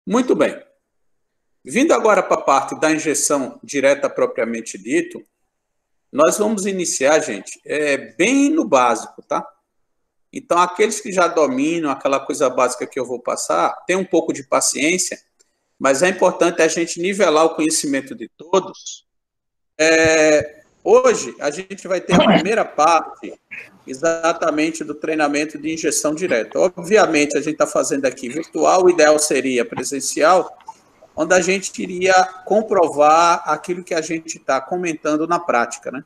Muito bem. Vindo agora para a parte da injeção direta propriamente dito, nós vamos iniciar, gente, bem no básico, tá? Então, aqueles que já dominam aquela coisa básica que eu vou passar, tem um pouco de paciência, mas é importante a gente nivelar o conhecimento de todos. Hoje, a gente vai ter a primeira parte exatamente do treinamento de injeção direta. Obviamente, a gente está fazendo aqui virtual, o ideal seria presencial, onde a gente iria comprovar aquilo que a gente está comentando na prática, né?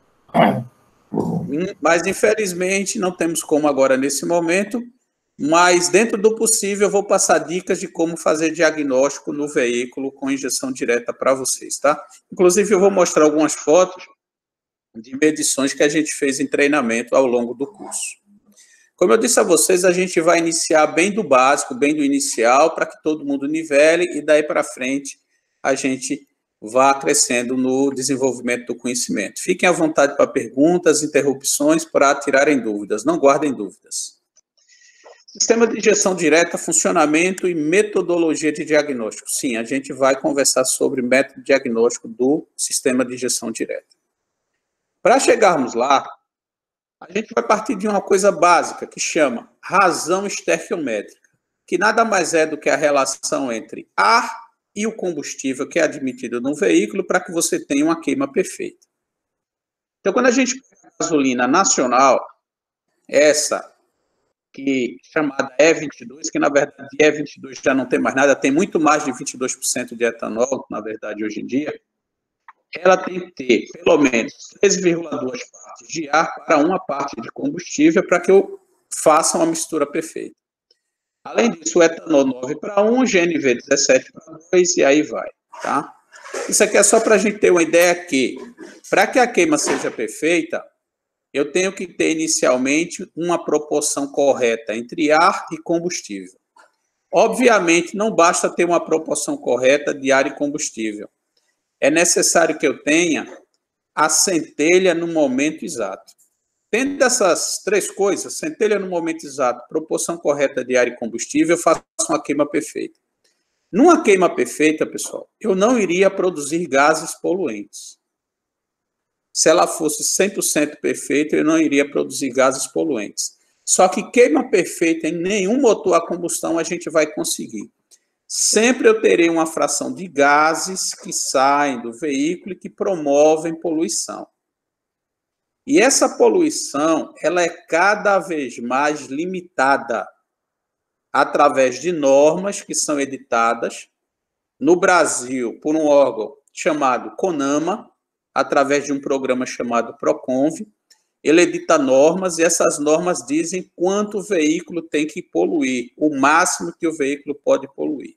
Mas, infelizmente, não temos como agora nesse momento, mas, dentro do possível, eu vou passar dicas de como fazer diagnóstico no veículo com injeção direta para vocês, tá? Inclusive, eu vou mostrar algumas fotos de medições que a gente fez em treinamento ao longo do curso. Como eu disse a vocês, a gente vai iniciar bem do básico, bem do inicial, para que todo mundo nivele e daí para frente a gente vá crescendo no desenvolvimento do conhecimento. Fiquem à vontade para perguntas, interrupções, para tirarem dúvidas, não guardem dúvidas. Sistema de injeção direta, funcionamento e metodologia de diagnóstico. Sim, a gente vai conversar sobre método diagnóstico do sistema de injeção direta. Para chegarmos lá, a gente vai partir de uma coisa básica que chama razão estequiométrica, que nada mais é do que a relação entre ar e o combustível que é admitido no veículo para que você tenha uma queima perfeita. Então, quando a gente pega a gasolina nacional, essa que chamada E22, que na verdade E22 já não tem mais nada, tem muito mais de 22% de etanol, na verdade, hoje em dia, ela tem que ter pelo menos 3,2 partes de ar para uma parte de combustível para que eu faça uma mistura perfeita. Além disso, o etanol 9 para 1, GNV 17 para 2 e aí vai, tá? Isso aqui é só para a gente ter uma ideia que, para que a queima seja perfeita, eu tenho que ter inicialmente uma proporção correta entre ar e combustível. Obviamente, não basta ter uma proporção correta de ar e combustível. É necessário que eu tenha a centelha no momento exato. Tendo essas três coisas, centelha no momento exato, proporção correta de ar e combustível, eu faço uma queima perfeita. Numa queima perfeita, pessoal, eu não iria produzir gases poluentes. Se ela fosse 100% perfeita, eu não iria produzir gases poluentes. Só que queima perfeita em nenhum motor a combustão a gente vai conseguir. Sempre eu terei uma fração de gases que saem do veículo e que promovem poluição. E essa poluição, ela é cada vez mais limitada através de normas que são editadas no Brasil por um órgão chamado CONAMA, através de um programa chamado PROCONV. Ele edita normas e essas normas dizem quanto o veículo tem que poluir, o máximo que o veículo pode poluir.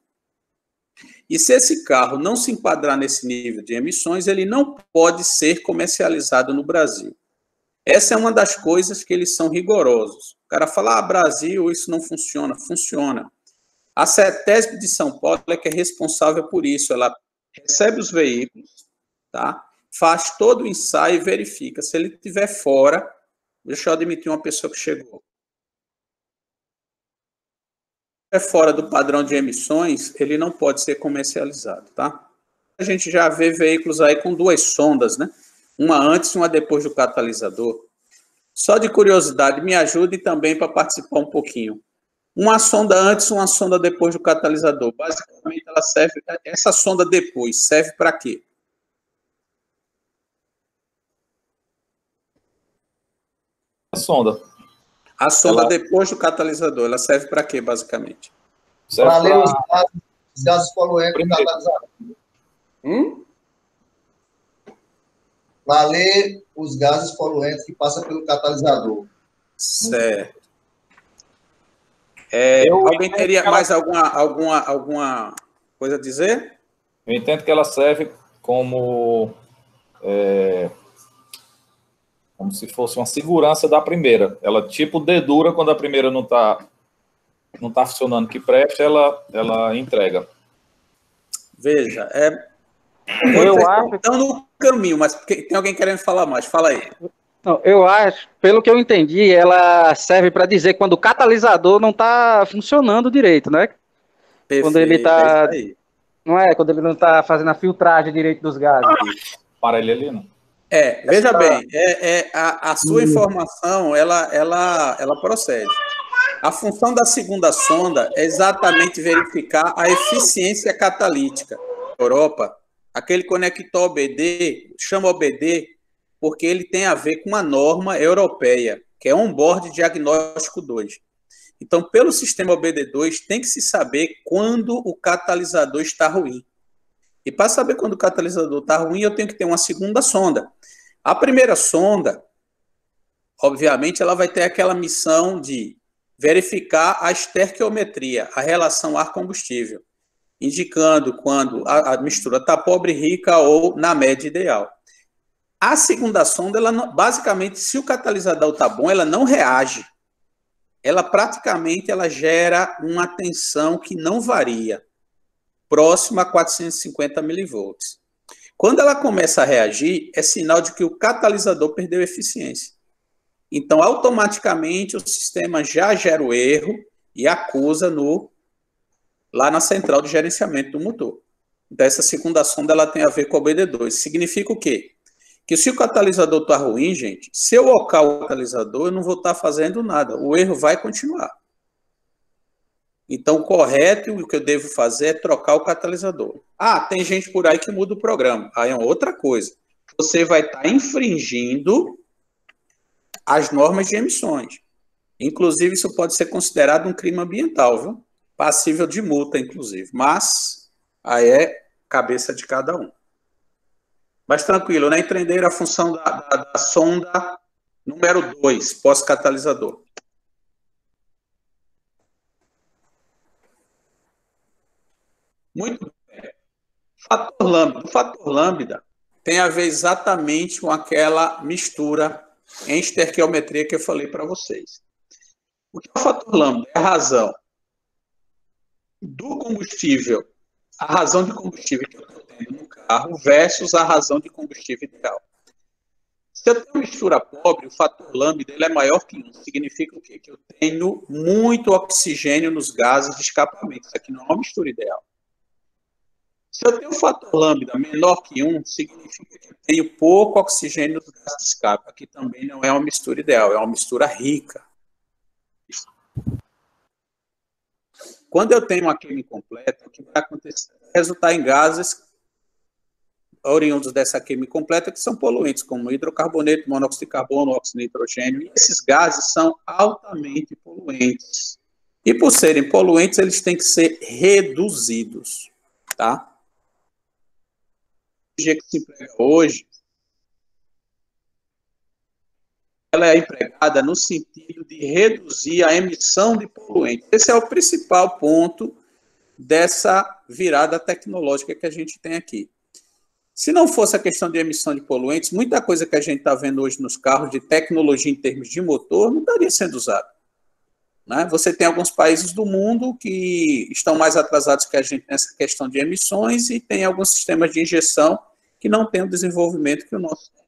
E se esse carro não se enquadrar nesse nível de emissões, ele não pode ser comercializado no Brasil. Essa é uma das coisas que eles são rigorosos. O cara fala, Brasil, isso não funciona. Funciona. A CETESB de São Paulo é que é responsável por isso. Ela recebe os veículos, tá? Faz todo o ensaio e verifica. Se ele estiver fora, deixa eu admitir uma pessoa que chegou. Fora do padrão de emissões, ele não pode ser comercializado, tá? A gente já vê veículos aí com duas sondas, né? Uma antes e uma depois do catalisador. Só de curiosidade, me ajude também para participar um pouquinho. Uma sonda antes e uma sonda depois do catalisador. Basicamente, ela serve... Essa sonda depois serve para quê? A sonda. A sonda depois do catalisador, ela serve para quê, basicamente? Para ler os gases poluentes do catalisador. Para ler os gases poluentes que passam pelo catalisador. Certo. Alguém teria mais alguma coisa a dizer? Eu entendo que ela serve como se fosse uma segurança da primeira. Ela tipo dedura quando a primeira não tá funcionando que presta, ela entrega. Veja, eu acho estão no caminho, mas tem alguém querendo falar mais? Fala aí. Não, eu acho, pelo que eu entendi, ela serve para dizer quando o catalisador não está funcionando direito, né? Quando ele Perfeito, é está, isso aí. não é? Quando ele não está fazendo a filtragem direito dos gases. Para ele ali, não. Veja bem, a sua informação, ela procede. A função da segunda sonda é exatamente verificar a eficiência catalítica. Europa, aquele conector OBD, chama OBD, porque ele tem a ver com uma norma europeia, que é On-Board Diagnóstico 2. Então, pelo sistema OBD2, tem que se saber quando o catalisador está ruim. E para saber quando o catalisador está ruim, eu tenho que ter uma segunda sonda. A primeira sonda, obviamente, ela vai ter aquela missão de verificar a esterquiometria, a relação ar-combustível, indicando quando a mistura está pobre, rica ou na média ideal. A segunda sonda, ela não, basicamente, se o catalisador está bom, ela não reage. Ela praticamente ela gera uma tensão que não varia, próxima a 450 milivolts. Quando ela começa a reagir, é sinal de que o catalisador perdeu eficiência. Então, automaticamente, o sistema já gera o erro e acusa lá na central de gerenciamento do motor. Então, essa segunda sonda ela tem a ver com o OBD2. Significa o quê? Que se o catalisador está ruim, gente, se eu ocar o catalisador, eu não vou estar fazendo nada. O erro vai continuar. Então, o correto, o que eu devo fazer é trocar o catalisador. Tem gente por aí que muda o programa. Aí é outra coisa. Você vai estar infringindo as normas de emissões. Inclusive, isso pode ser considerado um crime ambiental, viu? Passível de multa, inclusive. Mas, aí é cabeça de cada um. Mas tranquilo, né? Entenderam a função da sonda número 2, pós-catalisador. Muito bem. Fator lambda. O fator lambda tem a ver exatamente com aquela mistura em esterquiometria que eu falei para vocês. O que é o fator lambda? É a razão do combustível, a razão de combustível que eu estou tendo no carro versus a razão de combustível ideal. Se eu tenho uma mistura pobre, o fator lambda ele é maior que 1. Significa o quê? Que eu tenho muito oxigênio nos gases de escapamento. Isso aqui não é uma mistura ideal. Se eu tenho um fator lambda menor que 1, significa que eu tenho pouco oxigênio nos gases de escape. Aqui também não é uma mistura ideal, é uma mistura rica. Quando eu tenho uma queima incompleta, o que vai acontecer? Resultar em gases oriundos dessa queima incompleta, que são poluentes, como hidrocarboneto, monóxido de carbono, óxido de nitrogênio. E esses gases são altamente poluentes. E por serem poluentes, eles têm que ser reduzidos. Tá? A tecnologia que se emprega hoje, ela é empregada no sentido de reduzir a emissão de poluentes. Esse é o principal ponto dessa virada tecnológica que a gente tem aqui. Se não fosse a questão de emissão de poluentes, muita coisa que a gente está vendo hoje nos carros de tecnologia em termos de motor não estaria sendo usada. Né? Você tem alguns países do mundo que estão mais atrasados que a gente nessa questão de emissões e tem alguns sistemas de injeção que não têm o desenvolvimento que o nosso tem.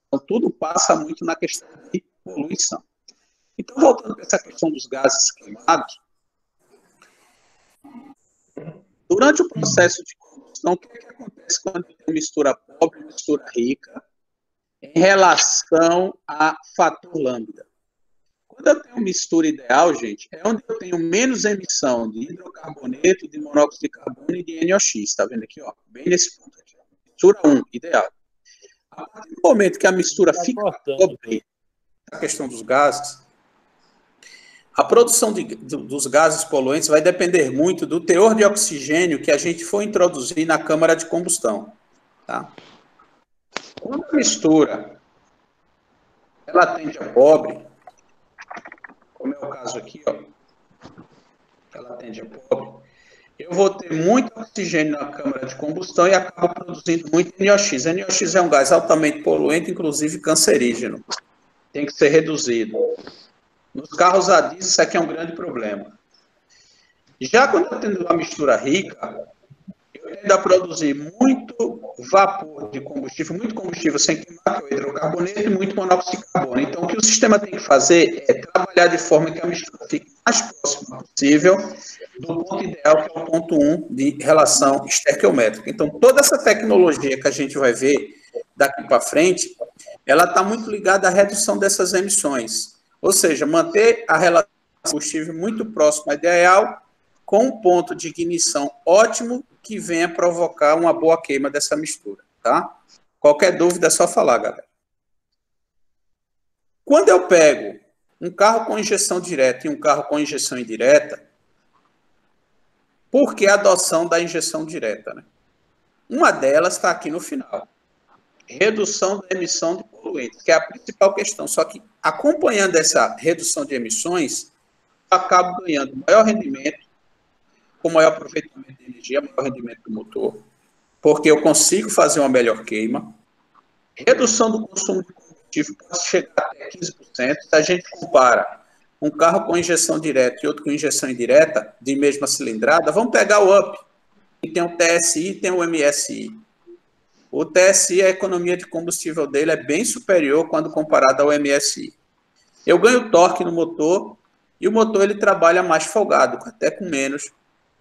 Então, tudo passa muito na questão de poluição. Então, voltando para essa questão dos gases queimados, durante o processo de combustão, o que acontece quando tem mistura pobre e mistura rica em relação a fator lambda? Quando eu tenho mistura ideal, gente, é onde eu tenho menos emissão de hidrocarboneto, de monóxido de carbono e de NOx. Está vendo aqui? Ó, bem nesse ponto aqui. Mistura 1, ideal. A partir do momento que a mistura fica pobre, a questão dos gases, a produção dos gases poluentes vai depender muito do teor de oxigênio que a gente for introduzir na câmara de combustão. Tá? Quando a mistura ela tende a pobre, como é o caso aqui, ó, ela tende a pobre, eu vou ter muito oxigênio na câmara de combustão e acabo produzindo muito NOx. NOx é um gás altamente poluente, inclusive cancerígeno. Tem que ser reduzido. Nos carros a diesel, isso aqui é um grande problema. Já quando eu tenho uma mistura rica, eu tendo a produzir muito vapor de combustível, muito combustível sem queimar, que é o hidrocarboneto, e muito monóxido de carbono. Então, o que o sistema tem que fazer é trabalhar de forma que a mistura fique mais próxima possível do ponto ideal, que é o ponto 1 de relação estequiométrica. Então, toda essa tecnologia que a gente vai ver daqui para frente, ela está muito ligada à redução dessas emissões. Ou seja, manter a relação de combustível muito próxima à ideal, com um ponto de ignição ótimo que venha provocar uma boa queima dessa mistura, tá? Qualquer dúvida é só falar, galera. Quando eu pego um carro com injeção direta e um carro com injeção indireta, por que a adoção da injeção direta, né? Uma delas está aqui no final. Redução da emissão de poluentes, que é a principal questão. Só que, acompanhando essa redução de emissões, eu acabo ganhando maior rendimento, com maior aproveitamento de energia, maior rendimento do motor, porque eu consigo fazer uma melhor queima. Redução do consumo de combustível pode chegar até 15%. Se a gente compara um carro com injeção direta e outro com injeção indireta, de mesma cilindrada, vamos pegar o UP, que tem o TSI e tem o MSI. O TSI, a economia de combustível dele é bem superior quando comparado ao MSI. Eu ganho torque no motor e o motor ele trabalha mais folgado, até com menos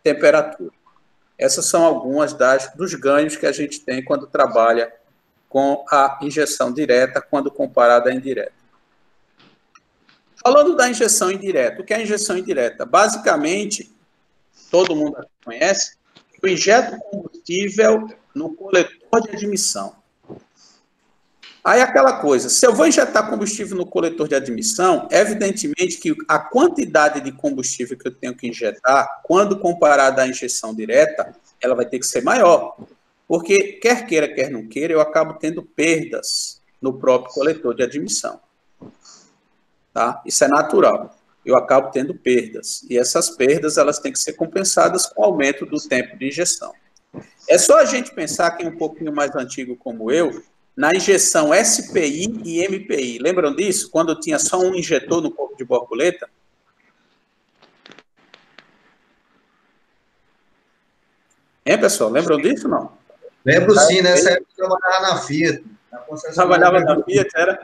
temperatura. Essas são algumas dos ganhos que a gente tem quando trabalha com a injeção direta, quando comparada à indireta. Falando da injeção indireta, o que é a injeção indireta? Basicamente, todo mundo conhece, eu injeto combustível no coletor de admissão. Aí aquela coisa, se eu vou injetar combustível no coletor de admissão, evidentemente que a quantidade de combustível que eu tenho que injetar, quando comparada à injeção direta, ela vai ter que ser maior. Porque, quer queira, quer não queira, eu acabo tendo perdas no próprio coletor de admissão. Tá? Isso é natural. Eu acabo tendo perdas. E essas perdas, elas têm que ser compensadas com o aumento do tempo de injeção. É só a gente pensar, quem é um pouquinho mais antigo como eu, na injeção SPI e MPI. Lembram disso? Quando tinha só um injetor no corpo de borboleta? Hein, pessoal? Lembram disso, não? Lembro sim, nessa época eu trabalhava na Fiat. Trabalhava na Fiat, era?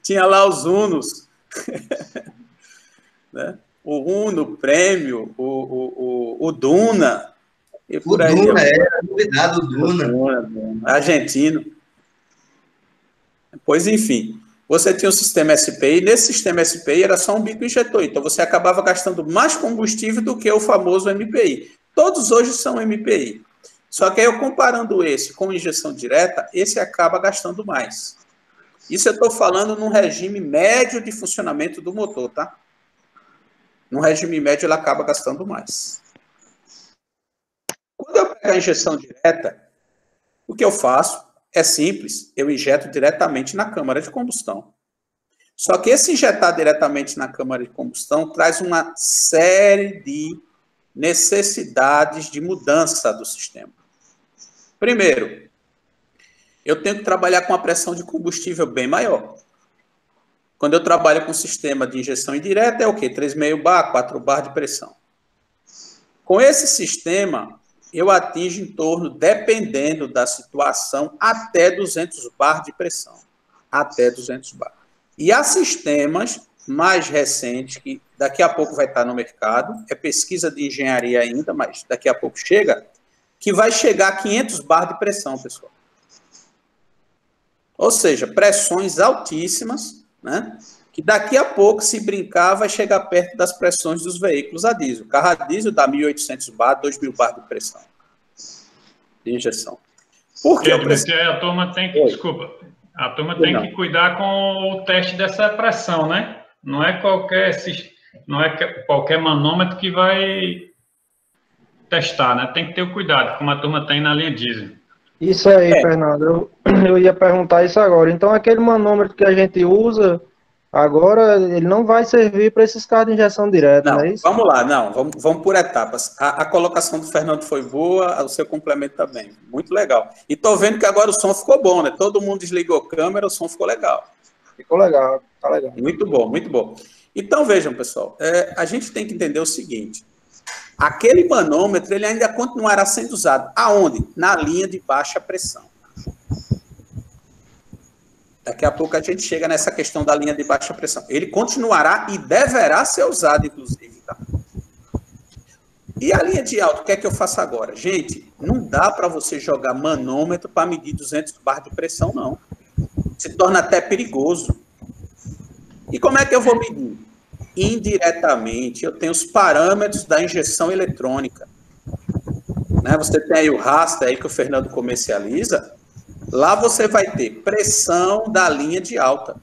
Tinha lá os Unos. Né? O Uno, o Prêmio, o Duna. E por aí, Duna, era novidade, o Duna. Argentino. Pois, enfim, você tinha o sistema SPI, e nesse sistema SPI era só um bico injetor, então você acabava gastando mais combustível do que o famoso MPI. Todos hoje são MPI. Só que aí, eu comparando esse com injeção direta, esse acaba gastando mais. Isso eu estou falando num regime médio de funcionamento do motor, tá? No regime médio, ele acaba gastando mais. Quando eu pego a injeção direta, o que eu faço é simples, eu injeto diretamente na câmara de combustão. Só que esse injetar diretamente na câmara de combustão traz uma série de necessidades de mudança do sistema. Primeiro, eu tenho que trabalhar com a pressão de combustível bem maior. Quando eu trabalho com sistema de injeção indireta, é o quê? 3,5 bar, 4 bar de pressão. Com esse sistema, eu atingo em torno, dependendo da situação, até 200 bar de pressão. Até 200 bar. E há sistemas mais recentes, que daqui a pouco vai estar no mercado, é pesquisa de engenharia ainda, mas daqui a pouco chega, que vai chegar a 500 bar de pressão, pessoal. Ou seja, pressões altíssimas, né? Que daqui a pouco, se brincar, vai chegar perto das pressões dos veículos a diesel. O carro a diesel dá 1.800 bar, 2.000 bar de pressão de injeção. Por que a turma tem que, desculpa, a turma tem que cuidar com o teste dessa pressão, né? Não é qualquer manômetro que vai testar, né? Tem que ter o cuidado, como a turma tem na linha diesel. Isso aí, Fernando. Eu ia perguntar isso agora. Então, aquele manômetro que a gente usa agora, ele não vai servir para esses carros de injeção direta, não é isso? Vamos lá, vamos por etapas. A colocação do Fernando foi boa, o seu complemento também. Muito legal. E tô vendo que agora o som ficou bom, né? Todo mundo desligou a câmera, o som ficou legal. Ficou legal, tá legal. Muito bom, muito bom. Então, vejam, pessoal, a gente tem que entender o seguinte. Aquele manômetro, ele ainda continuará sendo usado. Aonde? Na linha de baixa pressão. Daqui a pouco a gente chega nessa questão da linha de baixa pressão. Ele continuará e deverá ser usado, inclusive. Tá? E a linha de alta, o que é que eu faço agora? Gente, não dá para você jogar manômetro para medir 200 bar de pressão, não. Se torna até perigoso. E como é que eu vou medir? Indiretamente, eu tenho os parâmetros da injeção eletrônica. Né? Você tem aí o raster aí que o Fernando comercializa. Lá você vai ter pressão da linha de alta.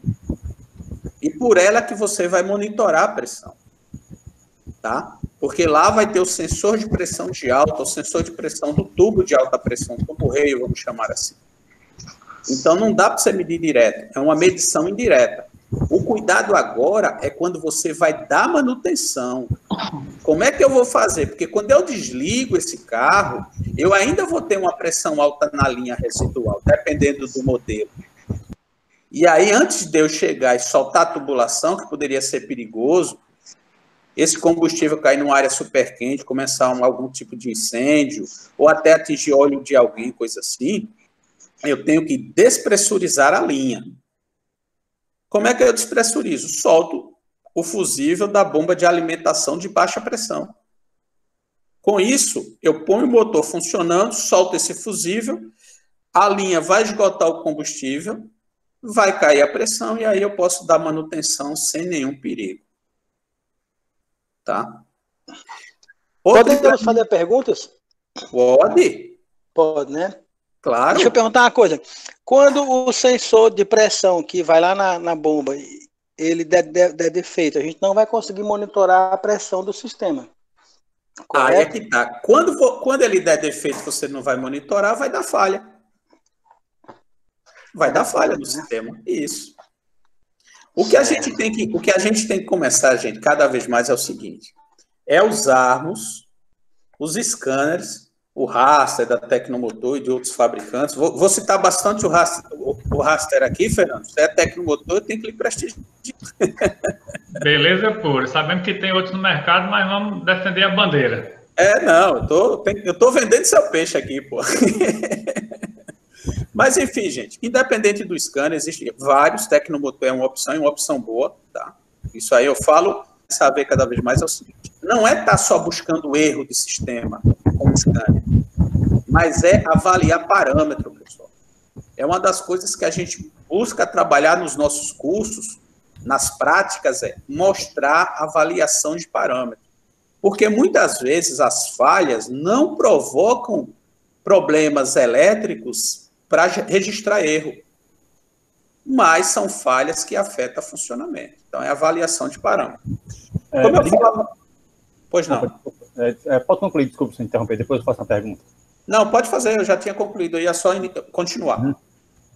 E por ela que você vai monitorar a pressão. Tá? Porque lá vai ter o sensor de pressão de alta, o sensor de pressão do tubo de alta pressão, tubo rail, vamos chamar assim. Então, não dá para você medir direto, é uma medição indireta. O cuidado agora é quando você vai dar manutenção. Como é que eu vou fazer? Porque quando eu desligo esse carro, eu ainda vou ter uma pressão alta na linha residual, dependendo do modelo. E aí, antes de eu chegar e soltar a tubulação, que poderia ser perigoso, esse combustível cair numa área super quente, começar algum tipo de incêndio, ou até atingir óleo de alguém, coisa assim, eu tenho que despressurizar a linha. Como é que eu despressurizo? Solto o fusível da bomba de alimentação de baixa pressão. Com isso, eu ponho o motor funcionando, solto esse fusível, a linha vai esgotar o combustível, vai cair a pressão e aí eu posso dar manutenção sem nenhum perigo. Tá? Podemos fazer perguntas? Pode. Pode, né? Claro. Deixa eu perguntar uma coisa. Quando o sensor de pressão que vai lá na bomba, ele der defeito, a gente não vai conseguir monitorar a pressão do sistema. Correto? Aí é que tá. Quando ele der defeito, você não vai monitorar, vai dar falha. Vai dar falha no sistema. Isso. O que a gente tem que começar, gente, cada vez mais é o seguinte: é usarmos os scanners, o raster da Tecnomotor e de outros fabricantes. Vou citar bastante o raster aqui, Fernando. Você é Tecnomotor, tem que lhe prestigiar. Beleza pura. Sabemos que tem outros no mercado, mas vamos defender a bandeira. Não, eu tô vendendo seu peixe aqui, pô. Mas, enfim, gente, independente do scanner, existem vários. Tecnomotor é uma opção e uma opção boa, tá? Isso aí eu falo, saber cada vez mais é o seguinte: não é estar só buscando erro de sistema com o scanner, mas é avaliar parâmetro, pessoal. É uma das coisas que a gente busca trabalhar nos nossos cursos, nas práticas, é mostrar avaliação de parâmetro. Porque muitas vezes as falhas não provocam problemas elétricos para registrar erro, mas são falhas que afetam o funcionamento. Então, é avaliação de parâmetro. Como eu falava... Pois não. Pode concluir, desculpa se interromper, depois eu faço uma pergunta. Não, pode fazer, eu já tinha concluído, eu ia só continuar.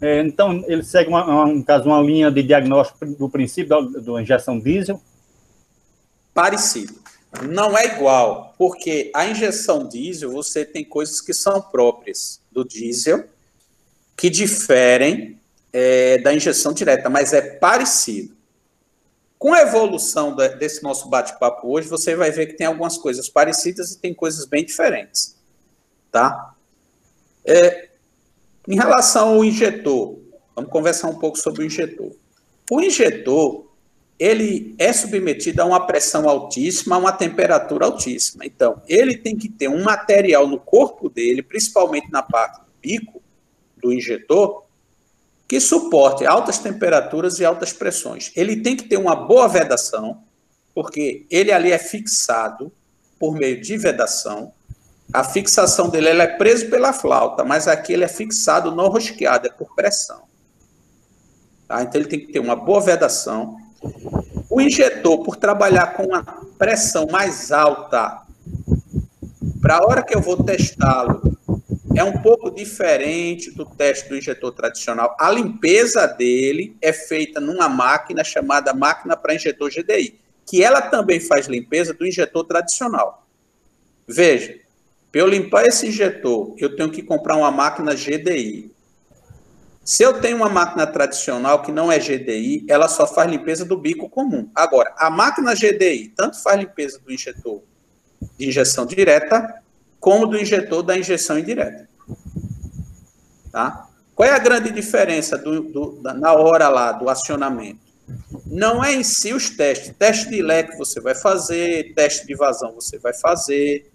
Então, ele segue, no caso, uma linha de diagnóstico do princípio da injeção diesel? Parecido. Não é igual, porque a injeção diesel, você tem coisas que são próprias do diesel, que diferem da injeção direta, mas é parecido. Com a evolução desse nosso bate-papo hoje, você vai ver que tem algumas coisas parecidas e tem coisas bem diferentes. Tá? Em relação ao injetor, vamos conversar um pouco sobre o injetor. O injetor, ele é submetido a uma pressão altíssima, a uma temperatura altíssima. Então, ele tem que ter um material no corpo dele, principalmente na parte do bico do injetor, que suporte altas temperaturas e altas pressões. Ele tem que ter uma boa vedação, porque ele ali é fixado por meio de vedação. A fixação dele ela é preso pela flauta, mas aqui ele é fixado, não rosqueado, é por pressão. Tá? Então ele tem que ter uma boa vedação. O injetor, por trabalhar com uma pressão mais alta, para a hora que eu vou testá-lo, é um pouco diferente do teste do injetor tradicional. A limpeza dele é feita numa máquina chamada máquina para injetor GDI, que ela também faz limpeza do injetor tradicional. Veja, para eu limpar esse injetor, eu tenho que comprar uma máquina GDI. Se eu tenho uma máquina tradicional que não é GDI, ela só faz limpeza do bico comum. Agora, a máquina GDI tanto faz limpeza do injetor de injeção direta, como do injetor da injeção indireta. Tá? Qual é a grande diferença na hora lá do acionamento? Não é em si os testes. Teste de leque você vai fazer, teste de vazão você vai fazer,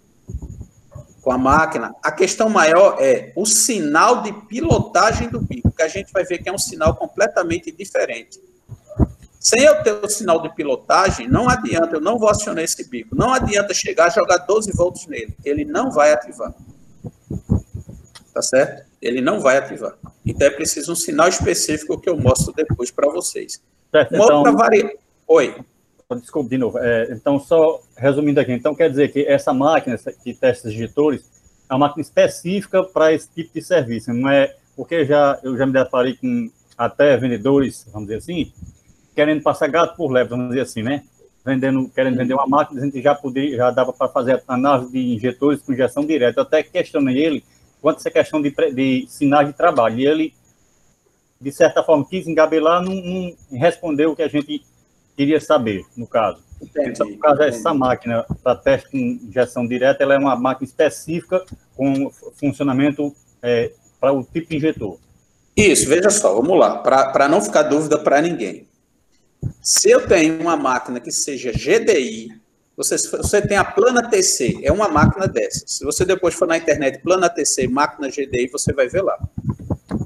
com a máquina, a questão maior é o sinal de pilotagem do bico, que a gente vai ver que é um sinal completamente diferente. Sem eu ter o sinal de pilotagem, não adianta, eu não vou acionar esse bico. Não adianta chegar e jogar 12 volts nele. Ele não vai ativar. Tá certo? Ele não vai ativar. Então é preciso um sinal específico que eu mostro depois para vocês. Certo, uma outra variante. Oi. Desculpe de novo. Então, só resumindo aqui, então quer dizer que essa máquina que testa digitores é uma máquina específica para esse tipo de serviço, não é? Porque eu já me deparei com até vendedores, vamos dizer assim, querendo passar gato por lebre, vamos dizer assim, né? Querendo vender uma máquina, a gente já dava para fazer análise de injetores com injeção direta. Eu até questionei ele quanto essa questão de sinais de trabalho. E ele, de certa forma, quis engabelar, não respondeu o que a gente queria saber, no caso. Entendi, então, no caso, essa máquina para teste com injeção direta, ela é uma máquina específica com funcionamento para o tipo de injetor. Isso, veja só, vamos lá, para não ficar dúvida para ninguém. Se eu tenho uma máquina que seja GDI, você tem a Plana TC, é uma máquina dessas. Se você depois for na internet, Plana TC, máquina GDI, você vai ver lá.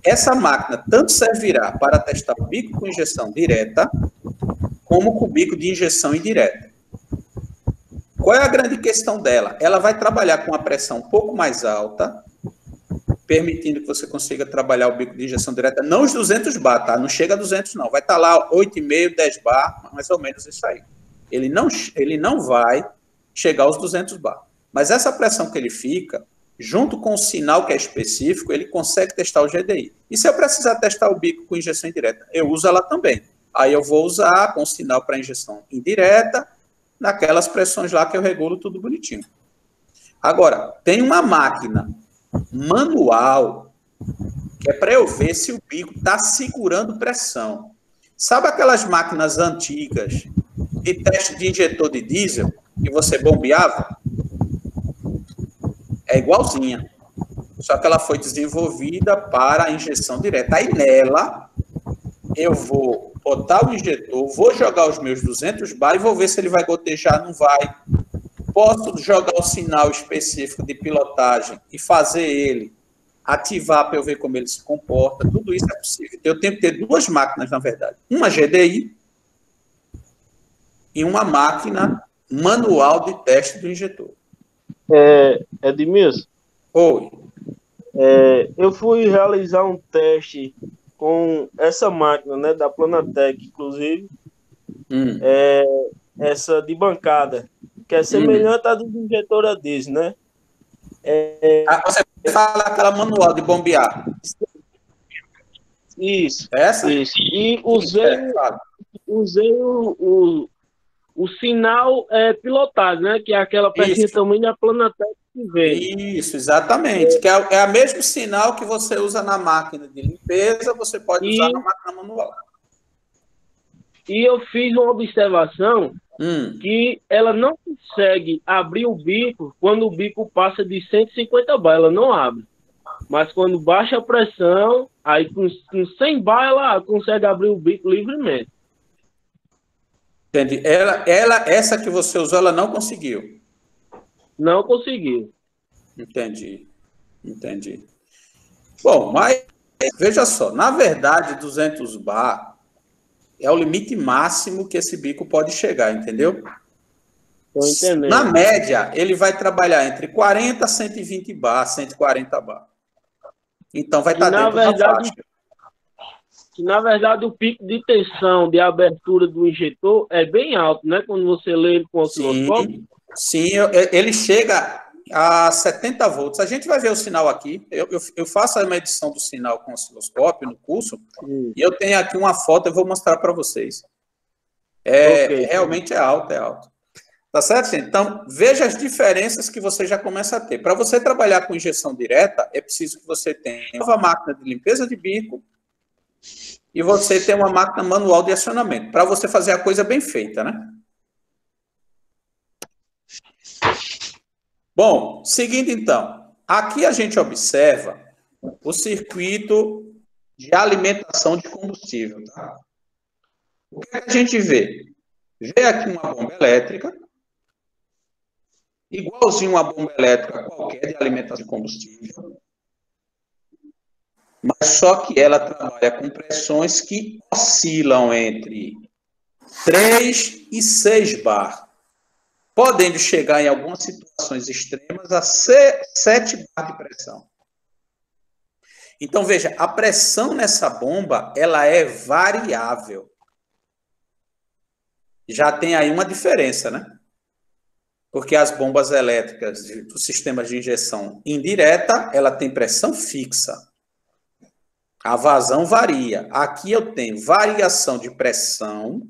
Essa máquina tanto servirá para testar o bico com injeção direta, como com o bico de injeção indireta. Qual é a grande questão dela? Ela vai trabalhar com uma pressão um pouco mais alta, permitindo que você consiga trabalhar o bico de injeção direta, não os 200 bar, tá? Não chega a 200, não. Vai estar lá 8,5, 10 bar, mais ou menos isso aí. Ele não vai chegar aos 200 bar. Mas essa pressão que ele fica, junto com o sinal que é específico, ele consegue testar o GDI. E se eu precisar testar o bico com injeção indireta? Eu uso ela também. Aí eu vou usar com sinal para injeção indireta, naquelas pressões lá que eu regulo tudo bonitinho. Agora, tem uma máquina manual, que é para eu ver se o bico está segurando pressão. Sabe aquelas máquinas antigas de teste de injetor de diesel que você bombeava? É igualzinha. Só que ela foi desenvolvida para a injeção direta. Aí nela, eu vou botar o injetor, vou jogar os meus 200 bar e vou ver se ele vai gotejar, não vai. Posso jogar o sinal específico de pilotagem e fazer ele ativar para eu ver como ele se comporta. Tudo isso é possível. Eu tenho que ter duas máquinas, na verdade. Uma GDI e uma máquina manual de teste do injetor. Edmilson? Oi. Eu fui realizar um teste com essa máquina, né, da Planatec, inclusive, essa de bancada, que é semelhante à de injetora diesel, né? Você fala aquela manual de bombear. Isso. Essa? Isso. E usei o sinal pilotado, né? Que é aquela pecinha também da Planatec que veio. Isso, exatamente. Que é o mesmo sinal que você usa na máquina de limpeza, você pode usar na máquina manual. E eu fiz uma observação que ela não consegue abrir o bico quando o bico passa de 150 bar, ela não abre. Mas quando baixa a pressão, aí com 100 bar ela consegue abrir o bico livremente. Entendi. Essa que você usou, ela não conseguiu? Não conseguiu. Entendi. Bom, mas veja só, na verdade, 200 bar é o limite máximo que esse bico pode chegar, entendeu? Estou entendendo. Na média, ele vai trabalhar entre 40 a 120 bar, 140 bar. Então, vai estar dentro da faixa. Que, na verdade, o pico de tensão de abertura do injetor é bem alto, né? Quando você lê ele com o osciloscópio. Sim, ele chega a 70 volts. A gente vai ver o sinal aqui. Eu faço a medição do sinal com osciloscópio no curso, e eu tenho aqui uma foto, eu vou mostrar para vocês. Realmente é alto. Tá certo, gente? Então, veja as diferenças que você já começa a ter. Para você trabalhar com injeção direta, é preciso que você tenha uma nova máquina de limpeza de bico e você tenha uma máquina manual de acionamento, para você fazer a coisa bem feita, né? Bom, seguindo então, aqui a gente observa o circuito de alimentação de combustível. Tá? O que a gente vê? Vê aqui uma bomba elétrica, igualzinho uma bomba elétrica qualquer de alimentação de combustível, mas só que ela trabalha com pressões que oscilam entre 3 e 6 bar, podendo chegar em algumas situações extremas a 7 bar de pressão. Então, veja, a pressão nessa bomba, ela é variável. Já tem aí uma diferença, né? Porque as bombas elétricas dos sistemas de injeção indireta, ela tem pressão fixa. A vazão varia. Aqui eu tenho variação de pressão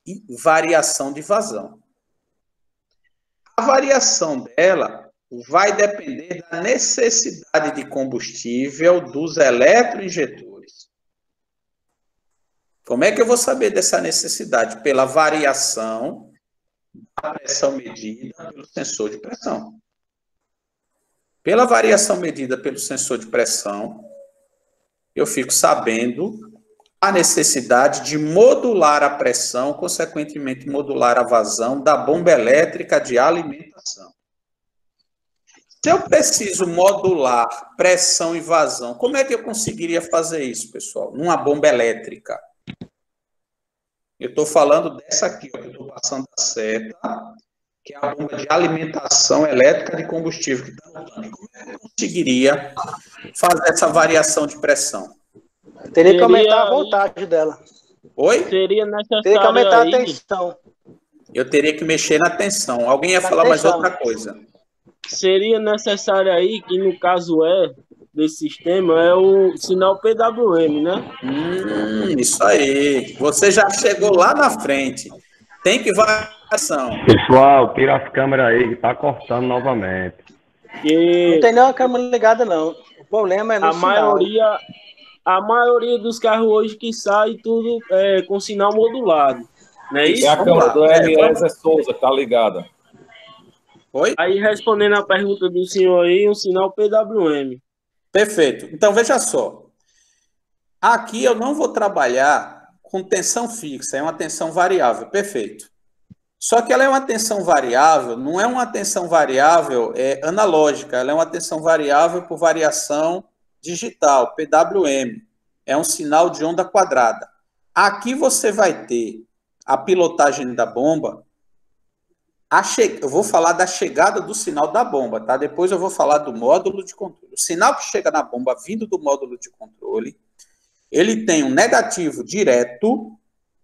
e variação de vazão. A variação dela vai depender da necessidade de combustível dos eletroinjetores. Como é que eu vou saber dessa necessidade? Pela variação da pressão medida pelo sensor de pressão. Pela variação medida pelo sensor de pressão, eu fico sabendo a necessidade de modular a pressão, consequentemente modular a vazão da bomba elétrica de alimentação. Se eu preciso modular pressão e vazão, como é que eu conseguiria fazer isso, pessoal? Numa bomba elétrica. Eu estou falando dessa aqui, ó, que eu estou passando a seta, que é a bomba de alimentação elétrica de combustível que está no tanque. Como é que eu conseguiria fazer essa variação de pressão? Teria que aumentar a voltagem dela. Oi? Seria necessário Teria que aumentar aí, a tensão. Eu teria que mexer na tensão. Alguém ia falar mais outra coisa. Seria necessário aí, que no caso desse sistema, é o sinal PWM, né? Isso aí. Você já chegou lá na frente. Tem que variação. Pessoal, tira as câmeras aí, que tá cortando novamente. Não tem nenhuma câmera ligada, não. O problema é no sinal. A maioria dos carros hoje que sai tudo com sinal modulado. Não é isso? É a câmera do Eliezer Souza, tá ligada. Oi? Aí, respondendo a pergunta do senhor aí, um sinal PWM. Perfeito. Então, veja só. Aqui eu não vou trabalhar com tensão fixa, é uma tensão variável. Perfeito. Só que ela é uma tensão variável, não é uma tensão variável analógica, ela é uma tensão variável por variação digital, PWM. É um sinal de onda quadrada. Aqui você vai ter a pilotagem da bomba. Eu vou falar da chegada do sinal da bomba, tá? Depois eu vou falar do módulo de controle. O sinal que chega na bomba vindo do módulo de controle, ele tem um negativo direto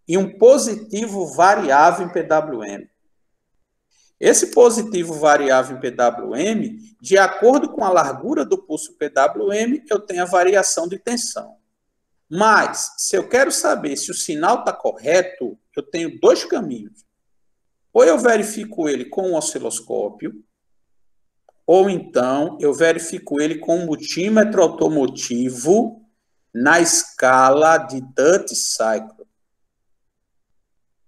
e um positivo variável em PWM. Esse positivo variável em PWM, de acordo com a largura do pulso PWM, eu tenho a variação de tensão. Mas, se eu quero saber se o sinal está correto, eu tenho dois caminhos. Ou eu verifico ele com um osciloscópio, ou então eu verifico ele com um multímetro automotivo na escala de Duty Cycle.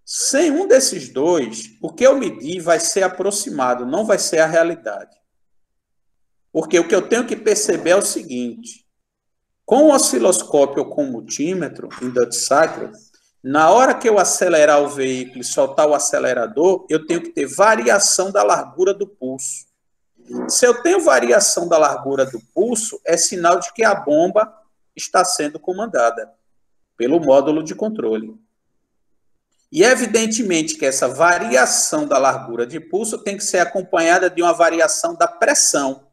Sem um desses dois, o que eu medir vai ser aproximado, não vai ser a realidade. Porque o que eu tenho que perceber é o seguinte: com o osciloscópio ou com o multímetro, em Duty Cycle, na hora que eu acelerar o veículo e soltar o acelerador, eu tenho que ter variação da largura do pulso. Se eu tenho variação da largura do pulso, é sinal de que a bomba está sendo comandada pelo módulo de controle. E evidentemente que essa variação da largura de pulso tem que ser acompanhada de uma variação da pressão.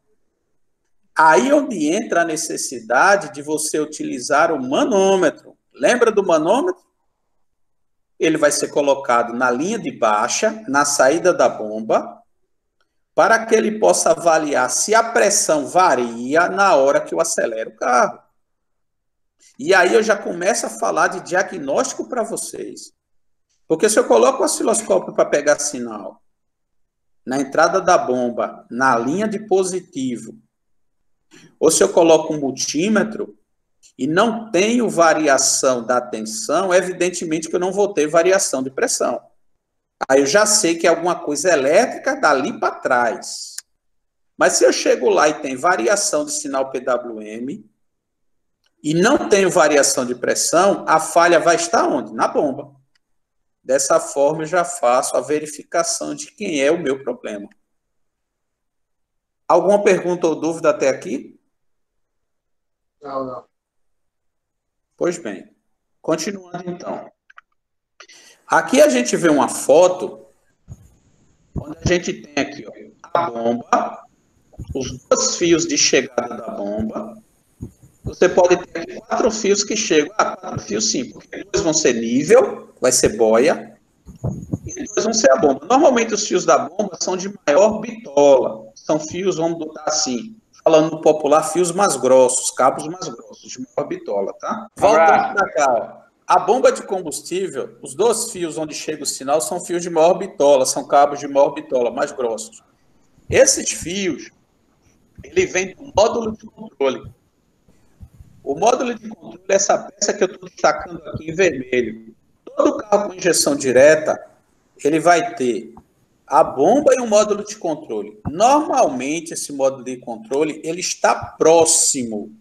Aí onde entra a necessidade de você utilizar o manômetro. Lembra do manômetro? Ele vai ser colocado na linha de baixa, na saída da bomba, para que ele possa avaliar se a pressão varia na hora que eu acelero o carro. E aí eu já começo a falar de diagnóstico para vocês. Porque se eu coloco o osciloscópio para pegar sinal na entrada da bomba, na linha de positivo, ou se eu coloco um multímetro e não tenho variação da tensão, evidentemente que eu não vou ter variação de pressão. Aí eu já sei que é alguma coisa elétrica dali para trás. Mas se eu chego lá e tem variação de sinal PWM e não tenho variação de pressão, a falha vai estar onde? Na bomba. Dessa forma eu já faço a verificação de quem é o meu problema. Alguma pergunta ou dúvida até aqui? Não. Pois bem. Continuando, então. Aqui a gente vê uma foto onde a gente tem aqui, ó, a bomba, os 2 fios de chegada da bomba. Você pode ter 4 fios que chegam. 4 fios sim, porque 2 vão ser nível, vai ser boia, e 2 vão ser a bomba. Normalmente os fios da bomba são de maior bitola. São fios, vamos botar assim, falando no popular, fios mais grossos, cabos mais grossos, de maior bitola, tá? Voltando para cá, ó. A bomba de combustível, os 2 fios onde chega o sinal são fios de maior bitola, são cabos de maior bitola, mais grossos. Esses fios, ele vem do módulo de controle. O módulo de controle é essa peça que eu estou destacando aqui em vermelho. Todo carro com injeção direta, ele vai ter a bomba e um módulo de controle. Normalmente, esse módulo de controle, ele está próximo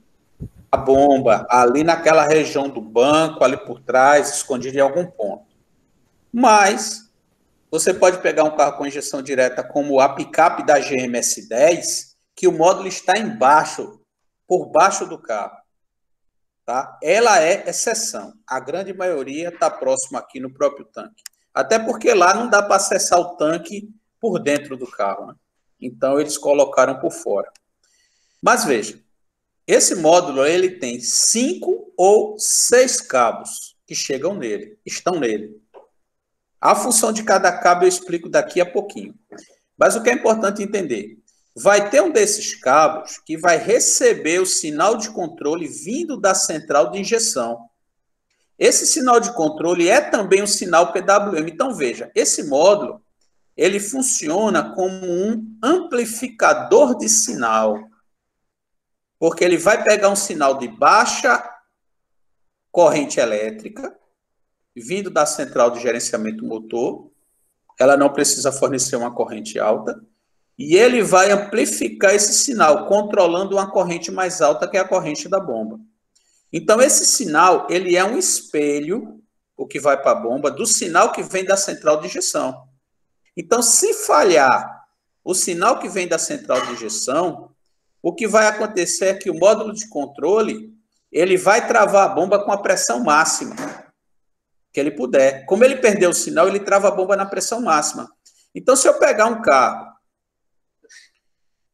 à bomba, ali naquela região do banco, ali por trás, escondido em algum ponto. Mas, você pode pegar um carro com injeção direta como a picape da GMS10, que o módulo está embaixo, por baixo do carro. Tá? Ela é exceção. A grande maioria está próxima aqui no próprio tanque. Até porque lá não dá para acessar o tanque por dentro do carro, né? Então, eles colocaram por fora. Mas veja, esse módulo ele tem 5 ou 6 cabos que chegam nele, estão nele. A função de cada cabo eu explico daqui a pouquinho. Mas o que é importante entender, vai ter um desses cabos que vai receber o sinal de controle vindo da central de injeção. Esse sinal de controle é também um sinal PWM. Então, veja, esse módulo, ele funciona como um amplificador de sinal. Porque ele vai pegar um sinal de baixa corrente elétrica, vindo da central de gerenciamento motor. Ela não precisa fornecer uma corrente alta. E ele vai amplificar esse sinal, controlando uma corrente mais alta, que é a corrente da bomba. Então, esse sinal, ele é um espelho, o que vai para a bomba, do sinal que vem da central de injeção. Então, se falhar o sinal que vem da central de injeção, o que vai acontecer é que o módulo de controle, ele vai travar a bomba com a pressão máxima que ele puder. Como ele perdeu o sinal, ele trava a bomba na pressão máxima. Então, se eu pegar um carro,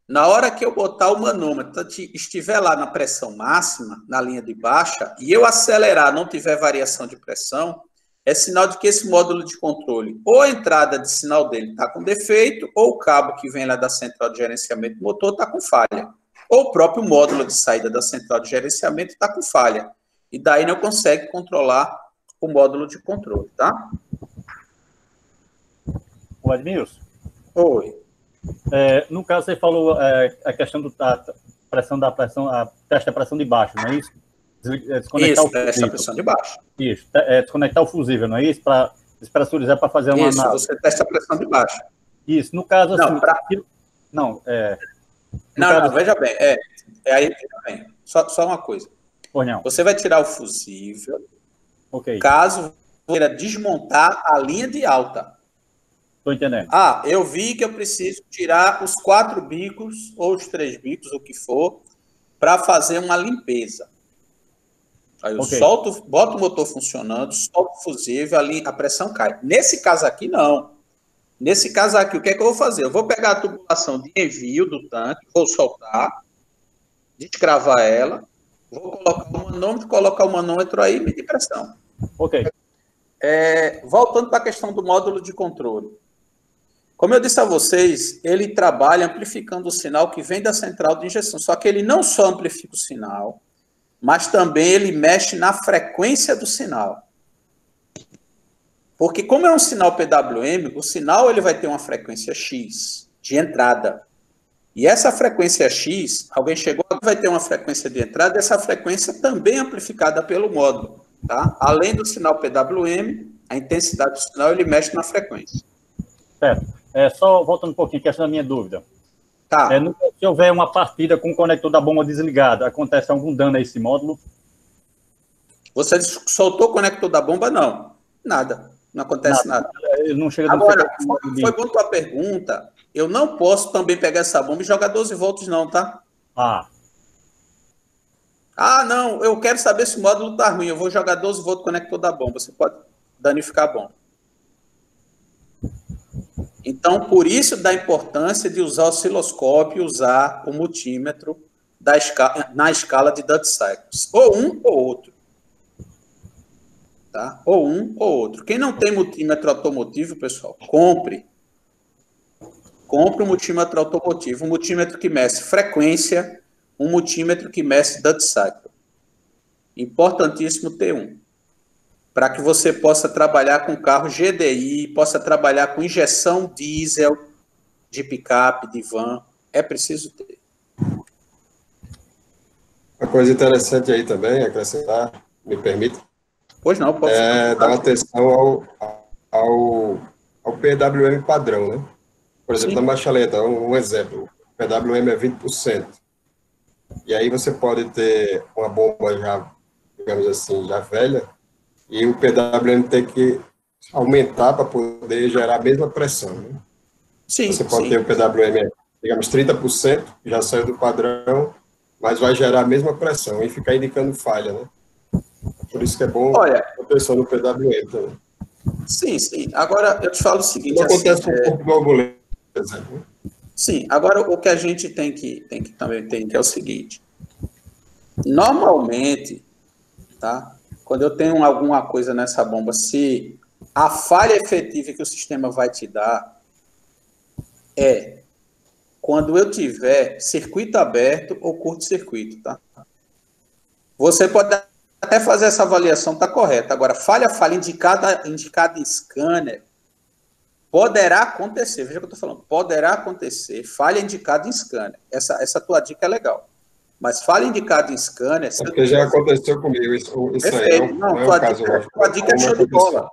na hora que eu botar o manômetro, estiver lá na pressão máxima, na linha de baixa, e eu acelerar, não tiver variação de pressão, é sinal de que esse módulo de controle, ou a entrada de sinal dele está com defeito, ou o cabo que vem lá da central de gerenciamento do motor está com falha. Ou o próprio módulo de saída da central de gerenciamento está com falha. E daí não consegue controlar o módulo de controle, tá? O Edmilson? Oi. No caso, você falou a questão da pressão, a teste da pressão de baixo, não é isso? Desconectar isso, teste da pressão de baixo. Isso, desconectar o fusível, não é isso? Para despressurizar, para fazer uma... Isso, você testa a pressão de baixo. Isso, no caso... Assim, não, veja bem, aí, veja bem, só uma coisa. Pois não. Você vai tirar o fusível, okay, caso queira desmontar a linha de alta. Estou entendendo. Eu vi que eu preciso tirar os 4 bicos, ou os 3 bicos, o que for, para fazer uma limpeza. Aí eu solto, boto o motor funcionando, solto o fusível, a pressão cai. Nesse caso aqui, não. Nesse caso aqui, o que é que eu vou fazer? Eu vou pegar a tubulação de envio do tanque, vou soltar, descravar ela, vou colocar o manômetro aí e medir pressão. Ok. Voltando para a questão do módulo de controle. Como eu disse a vocês, ele trabalha amplificando o sinal que vem da central de injeção. Só que ele não só amplifica o sinal, mas também ele mexe na frequência do sinal. Porque como é um sinal PWM, o sinal ele vai ter uma frequência X de entrada. E essa frequência X, alguém chegou, vai ter uma frequência de entrada, essa frequência também é amplificada pelo módulo. Tá? Além do sinal PWM, a intensidade do sinal ele mexe na frequência. Certo. Só voltando um pouquinho, que essa é a minha dúvida. Tá. Se houver uma partida com o conector da bomba desligado, acontece algum dano a esse módulo? Você soltou o conector da bomba? Não. Nada. Não acontece nada. ele não chega... Agora, foi boa tua pergunta. Eu não posso também pegar essa bomba e jogar 12 volts não, tá? Não, eu quero saber se o módulo tá ruim. Eu vou jogar 12 volts no conector da bomba. Você pode danificar a bomba. Então, por isso da importância de usar o osciloscópio, usar o multímetro na escala de duty cycles. Ou um ou outro. Tá? Ou um ou outro. Quem não tem multímetro automotivo, pessoal, compre. Compre um multímetro automotivo. Um multímetro que meça frequência, um multímetro que meça duty cycle. Importantíssimo ter um. Para que você possa trabalhar com carro GDI, possa trabalhar com injeção diesel de picape, de van. É preciso ter. Uma coisa interessante aí também, acrescentar, me permite? Pois não, pode dar atenção ao PWM padrão, né? Por exemplo, na marcha lenta, um exemplo, o PWM é 20%. E aí você pode ter uma bomba já, digamos assim, já velha, e o PWM tem que aumentar para poder gerar a mesma pressão, né? Sim, você pode ter o PWM, digamos, 30%, já saiu do padrão, mas vai gerar a mesma pressão e ficar indicando falha, né? Por isso que é bom a pessoa no PWM também. Sim. Agora, eu te falo o seguinte... Não acontece com o corpo borboleta, por exemplo. Sim. Agora, o que a gente tem que também tem que é o seguinte. Normalmente, tá? Quando eu tenho alguma coisa nessa bomba, se a falha efetiva que o sistema vai te dar é quando eu tiver circuito aberto ou curto-circuito, tá? Você pode até fazer essa avaliação, tá correta. Agora, falha indicada em scanner, poderá acontecer, veja o que eu estou falando, poderá acontecer, falha indicada em scanner. Essa tua dica é legal. Mas falha indicada em scanner... Porque já aconteceu comigo, isso aí não é um caso. Tua dica é show de bola.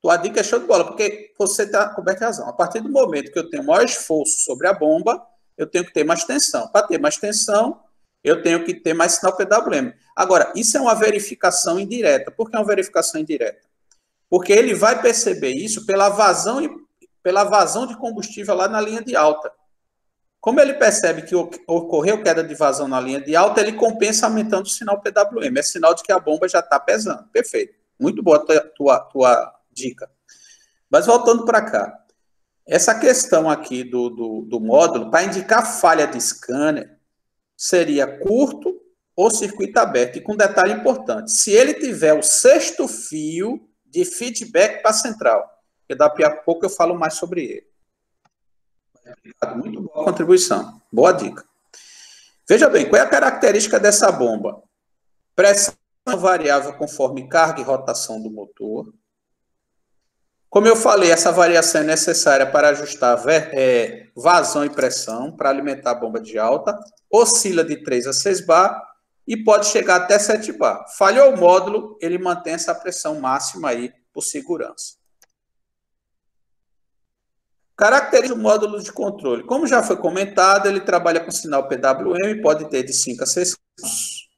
Tua dica é show de bola, porque você está coberto de razão. A partir do momento que eu tenho maior esforço sobre a bomba, eu tenho que ter mais tensão. Para ter mais tensão, eu tenho que ter mais sinal PWM. Agora, isso é uma verificação indireta. Por que é uma verificação indireta? Porque ele vai perceber isso pela vazão de combustível lá na linha de alta. Como ele percebe que ocorreu queda de vazão na linha de alta, ele compensa aumentando o sinal PWM. É sinal de que a bomba já está pesando. Perfeito. Muito boa a tua dica. Mas voltando para cá. Essa questão aqui do módulo, para indicar falha de scanner, seria curto ou circuito aberto. E com um detalhe importante. Se ele tiver o 6º fio de feedback para a central, que daqui a pouco eu falo mais sobre ele. Muito boa contribuição. Boa dica. Veja bem, qual é a característica dessa bomba? Pressão variável conforme carga e rotação do motor. Como eu falei, essa variação é necessária para ajustar vazão e pressão para alimentar a bomba de alta. Oscila de 3 a 6 bar e pode chegar até 7 bar. Falhou o módulo, ele mantém essa pressão máxima aí por segurança. Caracteriza o módulo de controle. Como já foi comentado, ele trabalha com sinal PWM, pode ter de 5 a 6 cabos,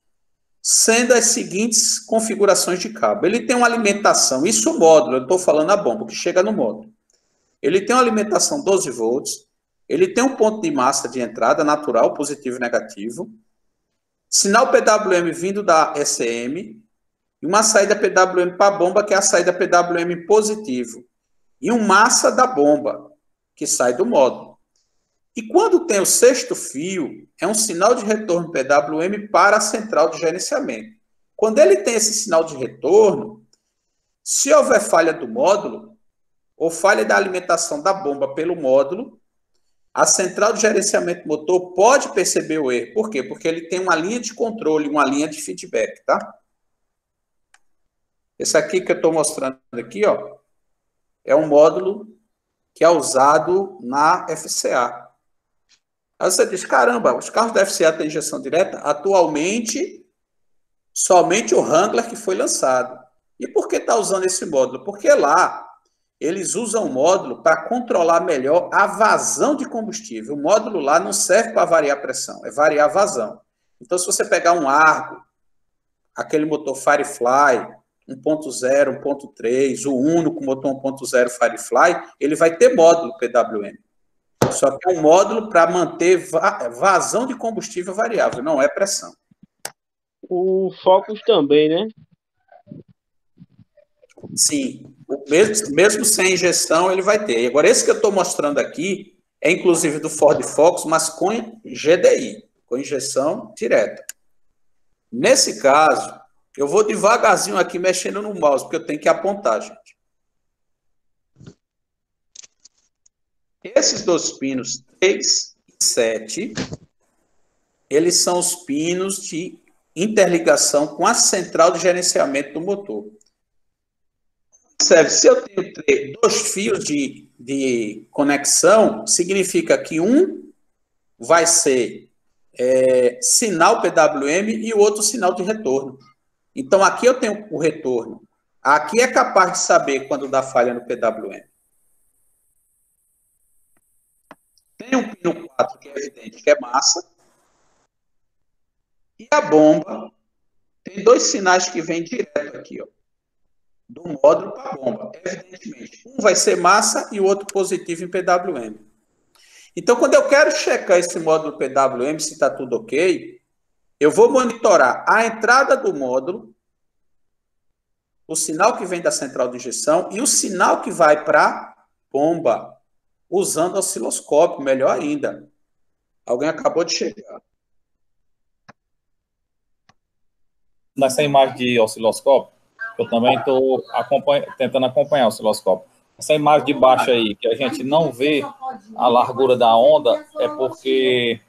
sendo as seguintes configurações de cabo. Ele tem uma alimentação, isso o módulo, eu estou falando a bomba, que chega no módulo. Ele tem uma alimentação 12 volts, ele tem um ponto de massa de entrada natural, positivo e negativo, sinal PWM vindo da SM, e uma saída PWM para a bomba, que é a saída PWM positivo, e um massa da bomba, que sai do módulo. E quando tem o 6º fio, é um sinal de retorno PWM para a central de gerenciamento. Quando ele tem esse sinal de retorno, se houver falha do módulo, ou falha da alimentação da bomba pelo módulo, a central de gerenciamento motor pode perceber o erro. Por quê? Porque ele tem uma linha de controle, uma linha de feedback, tá? Esse aqui que eu estou mostrando aqui, ó, é um módulo que é usado na FCA. Aí você diz, caramba, os carros da FCA têm injeção direta? Atualmente, somente o Wrangler que foi lançado. E por que está usando esse módulo? Porque lá, eles usam o módulo para controlar melhor a vazão de combustível. O módulo lá não serve para variar a pressão, é variar a vazão. Então, se você pegar um Argo, aquele motor Firefly, 1.0, 1.3, o Uno com motor 1.0 Firefly, ele vai ter módulo PWM. Só que é um módulo para manter vazão de combustível variável, não é pressão. O Focus também, né? Sim, mesmo sem injeção ele vai ter. Agora, esse que eu estou mostrando aqui é inclusive do Ford Focus, mas com GDI, com injeção direta. Nesse caso, eu vou devagarzinho aqui mexendo no mouse, porque eu tenho que apontar, gente. Esses dois pinos 3 e 7, eles são os pinos de interligação com a central de gerenciamento do motor. Observe, se eu tenho dois fios de conexão, significa que um vai ser sinal PWM e o outro sinal de retorno. Então, aqui eu tenho o retorno. Aqui é capaz de saber quando dá falha no PWM. Tem um pino 4 que é evidente, que é massa. E a bomba tem dois sinais que vêm direto aqui, ó, do módulo para a bomba. Evidentemente, um vai ser massa e o outro positivo em PWM. Então, quando eu quero checar esse módulo PWM, se está tudo ok, eu vou monitorar a entrada do módulo, o sinal que vem da central de injeção e o sinal que vai para a bomba, usando osciloscópio, melhor ainda. Alguém acabou de chegar. Nessa imagem de osciloscópio, eu também estou tentando acompanhar o osciloscópio. Essa imagem de baixo aí, que a gente não vê a largura da onda, é porque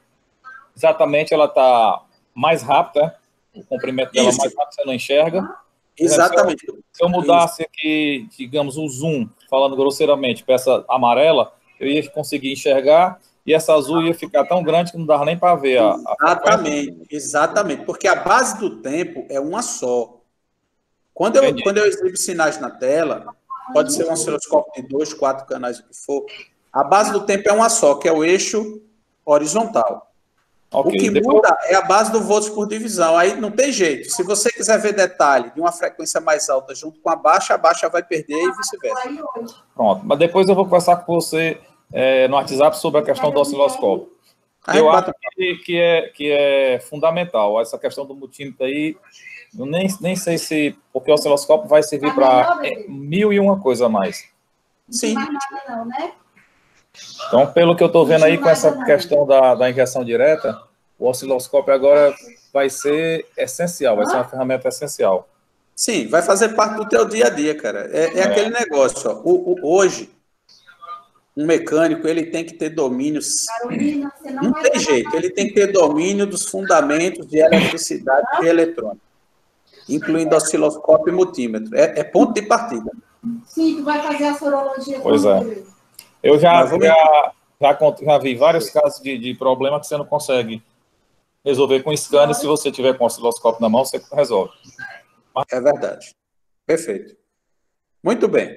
exatamente ela está mais rápida, o comprimento dela mais rápido, você não enxerga. Exatamente. Se eu mudasse aqui, digamos, o zoom, falando grosseiramente, para essa amarela, eu ia conseguir enxergar e essa azul ia ficar tão grande que não dava nem para ver Exatamente, porque a base do tempo é uma só. Quando eu exibo sinais na tela, pode ser um osciloscópio de 2, 4 canais, o que for, a base do tempo é uma só, que é o eixo horizontal. Okay, o que muda é a base do volts por divisão. Aí não tem jeito. Se você quiser ver detalhe de uma frequência mais alta junto com a baixa vai perder e vice-versa. Pronto, mas depois eu vou conversar com você no WhatsApp sobre a questão do osciloscópio. Eu acho que é fundamental. Essa questão do multímetro aí, eu nem sei se... Porque o osciloscópio vai servir para 1001 coisa a mais. Sim. Então, pelo que eu estou vendo aí com essa questão da injeção direta, o osciloscópio agora vai ser essencial, vai ser uma ferramenta essencial. Sim, vai fazer parte do teu dia a dia, cara. É aquele negócio, ó. Hoje, um mecânico, ele tem que ter domínio... Não tem jeito, ele tem que ter domínio dos fundamentos de eletricidade e eletrônica, incluindo osciloscópio e multímetro. É ponto de partida. Sim, tu vai fazer a sorologia. Pois é. Eu já vi vários casos de problema que você não consegue resolver com scanner. Se você tiver com o osciloscópio na mão, você resolve. É verdade. Perfeito. Muito bem.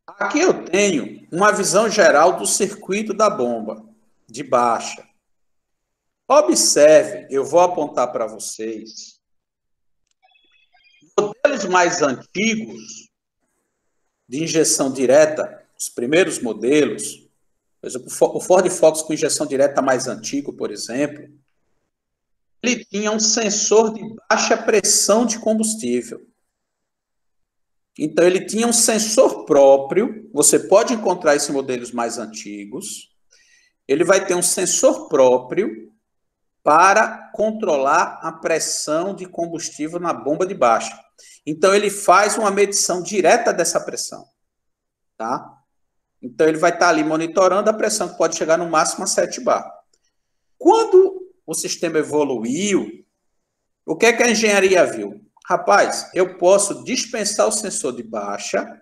Aqui eu tenho uma visão geral do circuito da bomba, de baixa. Observe, eu vou apontar para vocês, modelos mais antigos de injeção direta, os primeiros modelos, por exemplo, o Ford Focus com injeção direta mais antigo, por exemplo, ele tinha um sensor de baixa pressão de combustível. Então, ele tinha um sensor próprio, você pode encontrar esses modelos mais antigos, ele vai ter um sensor próprio para controlar a pressão de combustível na bomba de baixa. Então, ele faz uma medição direta dessa pressão, tá? Então, ele vai estar ali monitorando a pressão, que pode chegar no máximo a 7 bar. Quando o sistema evoluiu, o que é que a engenharia viu? Rapaz, eu posso dispensar o sensor de baixa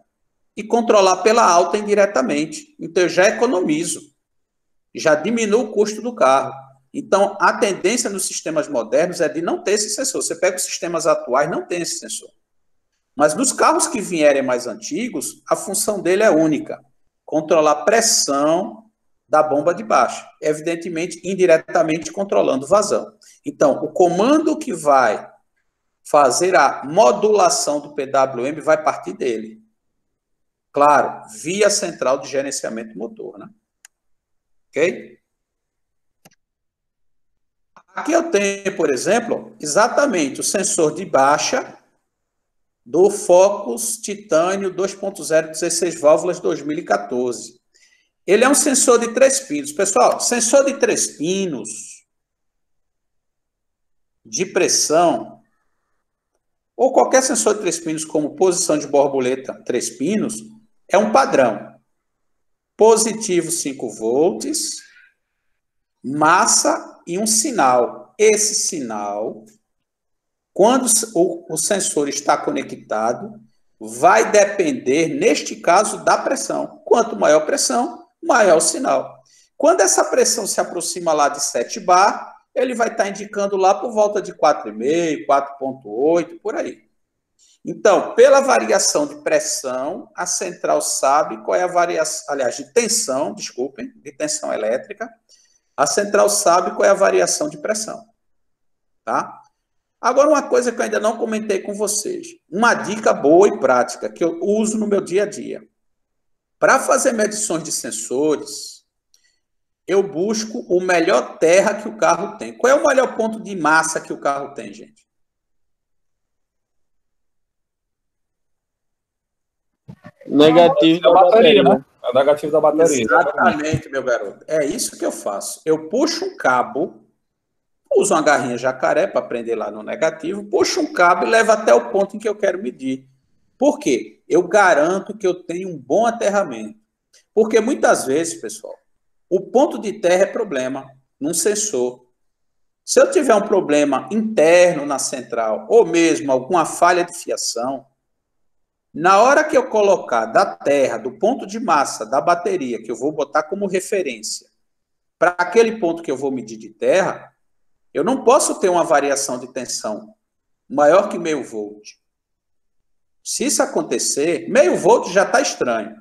e controlar pela alta indiretamente. Então, eu já economizo, já diminuo o custo do carro. Então, a tendência nos sistemas modernos é de não ter esse sensor. Você pega os sistemas atuais, não tem esse sensor. Mas nos carros que vierem mais antigos, a função dele é única. Controlar a pressão da bomba de baixa. Evidentemente, indiretamente controlando vazão. Então, o comando que vai fazer a modulação do PWM vai partir dele. Claro, via central de gerenciamento motor, né? Ok? Aqui eu tenho, por exemplo, exatamente o sensor de baixa do Focus Titânio 2.0 16 válvulas 2014. Ele é um sensor de 3 pinos. Pessoal, sensor de 3 pinos de pressão, ou qualquer sensor de 3 pinos, como posição de borboleta 3 pinos, é um padrão. Positivo 5 volts, massa e um sinal. Esse sinal, quando o sensor está conectado, vai depender, neste caso, da pressão. Quanto maior a pressão, maior o sinal. Quando essa pressão se aproxima lá de 7 bar, ele vai estar indicando lá por volta de 4,5, 4,8, por aí. Então, pela variação de pressão, a central sabe qual é a variação, aliás, de tensão, desculpem, de tensão elétrica, a central sabe qual é a variação de pressão. Tá? Agora, uma coisa que eu ainda não comentei com vocês, uma dica boa e prática que eu uso no meu dia a dia. Para fazer medições de sensores, eu busco o melhor terra que o carro tem. Qual é o melhor ponto de massa que o carro tem, gente? Negativo da bateria, né? É o negativo da bateria. Exatamente, meu garoto. É isso que eu faço. Eu puxo um cabo, uso uma garrinha jacaré para prender lá no negativo, puxo um cabo e levo até o ponto em que eu quero medir. Por quê? Eu garanto que eu tenho um bom aterramento. Porque muitas vezes, pessoal, o ponto de terra é problema num sensor. Se eu tiver um problema interno na central, ou mesmo alguma falha de fiação, na hora que eu colocar da terra, do ponto de massa da bateria, que eu vou botar como referência, para aquele ponto que eu vou medir de terra, eu não posso ter uma variação de tensão maior que meio volt. Se isso acontecer, meio volt já está estranho.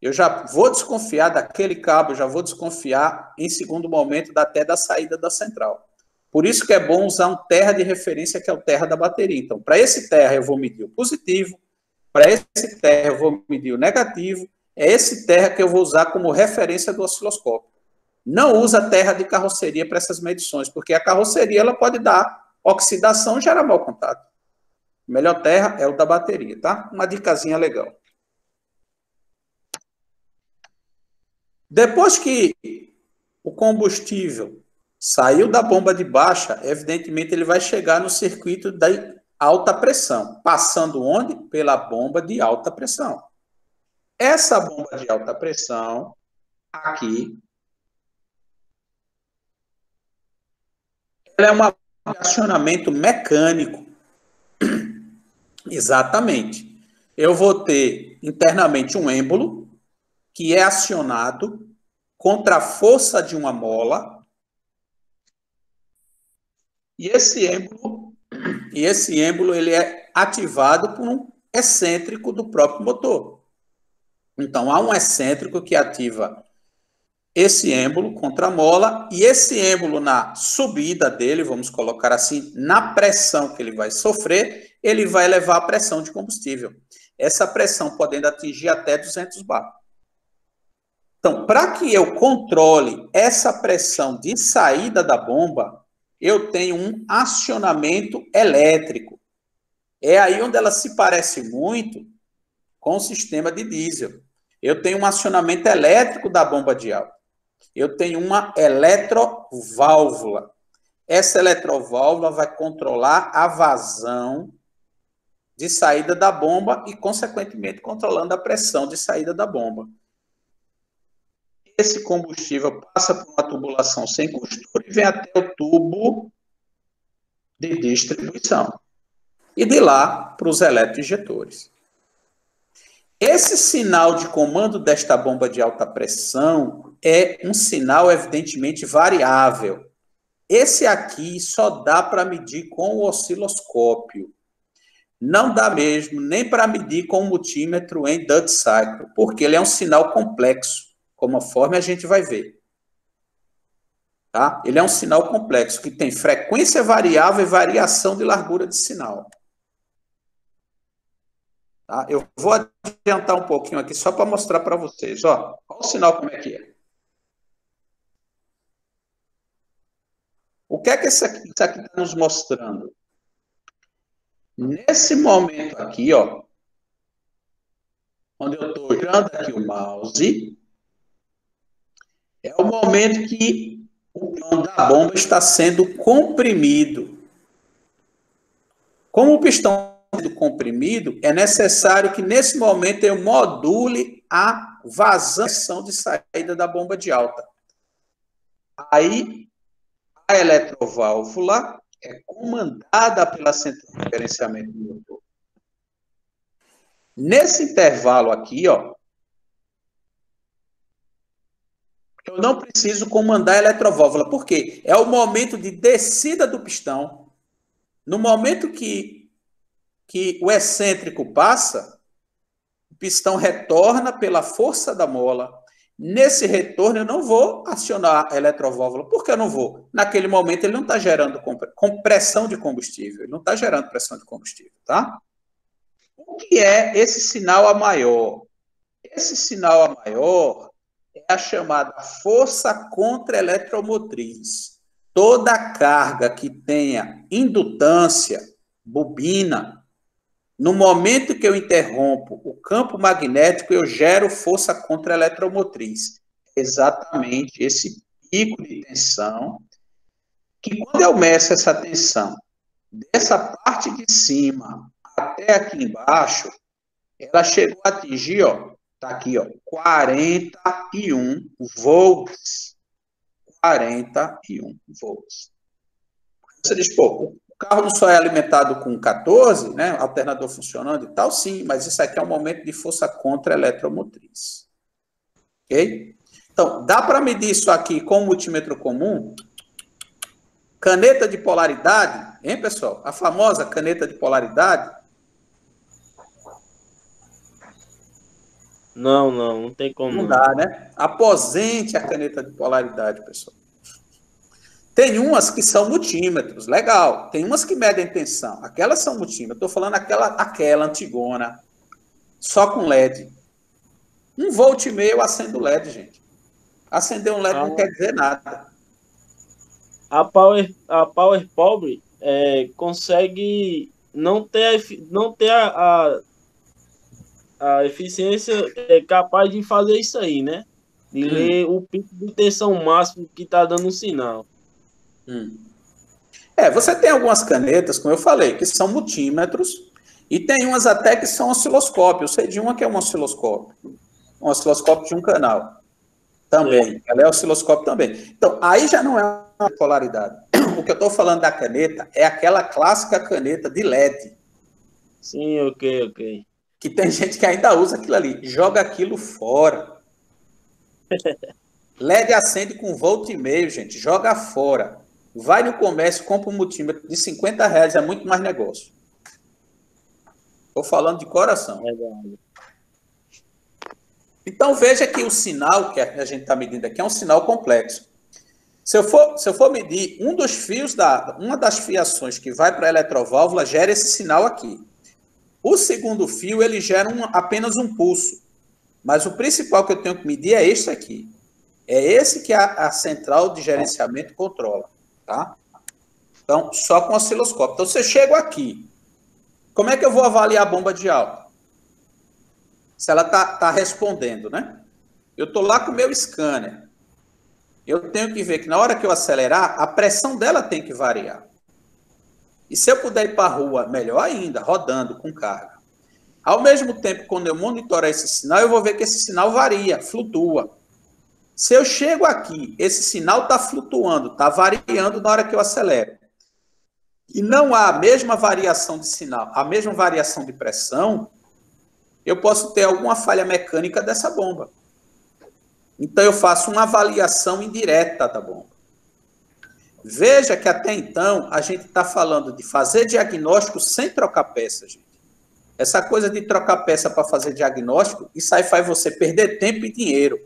Eu já vou desconfiar daquele cabo, já vou desconfiar, em segundo momento, até da saída da central. Por isso que é bom usar um terra de referência, que é o terra da bateria. Então, para esse terra, eu vou medir o positivo, para esse terra, eu vou medir o negativo, é esse terra que eu vou usar como referência do osciloscópio. Não usa terra de carroceria para essas medições, porque a carroceria ela pode dar oxidação e gerar mau contato. O melhor terra é o da bateria, tá? Uma dicasinha legal. Depois que o combustível saiu da bomba de baixa, evidentemente ele vai chegar no circuito da alta pressão. Passando onde? Pela bomba de alta pressão. Essa bomba de alta pressão, aqui, ela é um acionamento mecânico. Exatamente. Eu vou ter internamente um êmbolo que é acionado contra a força de uma mola. E esse êmbolo ele é ativado por um excêntrico do próprio motor. Então, há um excêntrico que ativa esse êmbolo contra a mola, e esse êmbolo, na subida dele, vamos colocar assim, na pressão que ele vai sofrer, ele vai elevar a pressão de combustível. Essa pressão podendo atingir até 200 bar. Então, para que eu controle essa pressão de saída da bomba, eu tenho um acionamento elétrico. É aí onde ela se parece muito com o sistema de diesel. Eu tenho um acionamento elétrico da bomba de alta. Eu tenho uma eletroválvula. Essa eletroválvula vai controlar a vazão de saída da bomba e, consequentemente, controlando a pressão de saída da bomba. Esse combustível passa por uma tubulação sem costura e vem até o tubo de distribuição. E de lá para os eletroinjetores. Esse sinal de comando desta bomba de alta pressão é um sinal, evidentemente, variável. Esse aqui só dá para medir com o osciloscópio. Não dá mesmo nem para medir com o multímetro em Duty Cycle, porque ele é um sinal complexo, conforme a gente vai ver. Tá? Ele é um sinal complexo, que tem frequência variável e variação de largura de sinal. Tá? Eu vou adiantar um pouquinho aqui, só para mostrar para vocês. Ó, olha o sinal como é que é. O que é que isso aqui está nos mostrando? Nesse momento aqui, ó, onde eu estou girando aqui o mouse, é o momento que o pistão da bomba está sendo comprimido. Como o pistão está sendo comprimido, é necessário que nesse momento eu module a vazão de saída da bomba de alta. Aí, a eletroválvula é comandada pela central de gerenciamento do motor. Nesse intervalo aqui, ó, eu não preciso comandar a eletroválvula. Por quê? É o momento de descida do pistão. No momento que o excêntrico passa, o pistão retorna pela força da mola. Nesse retorno, eu não vou acionar a eletroválvula. Por que eu não vou? Naquele momento, ele não está gerando pressão de combustível. Ele não está gerando pressão de combustível, tá? O que é esse sinal A maior? Esse sinal A maior é a chamada força contra-eletromotriz. Toda carga que tenha indutância, bobina, no momento que eu interrompo o campo magnético, eu gero força contra-eletromotriz. Exatamente esse pico de tensão, que quando eu meço essa tensão dessa parte de cima até aqui embaixo, ela chegou a atingir, ó, tá aqui, ó, 41 volts. 41 volts. Você diz, pô, o carro não só é alimentado com 14, né, alternador funcionando e tal, sim, mas isso aqui é um momento de força contra-eletromotriz. Ok? Então, dá para medir isso aqui com um multímetro comum? Caneta de polaridade, hein, pessoal? A famosa caneta de polaridade. Não tem como. Não dá, né? Aposente a caneta de polaridade, pessoal. Tem umas que são multímetros, legal. Tem umas que medem tensão. Aquelas são multímetros. Estou falando aquela antigona, só com LED. 1,5 volt eu acendo LED, gente. Acender um LED não quer dizer nada. A Power pobre consegue não ter a eficiência capaz de fazer isso aí, né? De ler o pico de tensão máximo que está dando um sinal. Você tem algumas canetas, como eu falei, que são multímetros, e tem umas até que são osciloscópio. Eu sei de uma que é um osciloscópio de um canal também. Ela é osciloscópio também. Então, aí já não é uma polaridade. O que eu estou falando da caneta é aquela clássica caneta de LED. Sim, ok. Que tem gente que ainda usa aquilo ali. Joga aquilo fora. LED acende com 1,5 volt, gente. Joga fora. Vai no comércio, compra um multímetro de R$50, é muito mais negócio. Estou falando de coração. Então, veja que o sinal que a gente está medindo aqui é um sinal complexo. Se eu for medir um dos fios, uma das fiações que vai para a eletroválvula, gera esse sinal aqui. O segundo fio, ele gera apenas um pulso. Mas o principal que eu tenho que medir é este aqui. É esse que a central de gerenciamento controla. Tá? Então, só com osciloscópio. Então, se eu chego aqui, como é que eu vou avaliar a bomba de alta? Se ela tá respondendo, né? Eu estou lá com o meu scanner. Eu tenho que ver que na hora que eu acelerar, a pressão dela tem que variar. E se eu puder ir para a rua, melhor ainda, rodando com carga. Ao mesmo tempo, quando eu monitorar esse sinal, eu vou ver que esse sinal varia, flutua. Se eu chego aqui, esse sinal está flutuando, está variando na hora que eu acelero. E não há a mesma variação de sinal, a mesma variação de pressão, eu posso ter alguma falha mecânica dessa bomba. Então, eu faço uma avaliação indireta da bomba. Veja que até então, a gente está falando de fazer diagnóstico sem trocar peça, gente. Essa coisa de trocar peça para fazer diagnóstico, isso aí faz você perder tempo e dinheiro.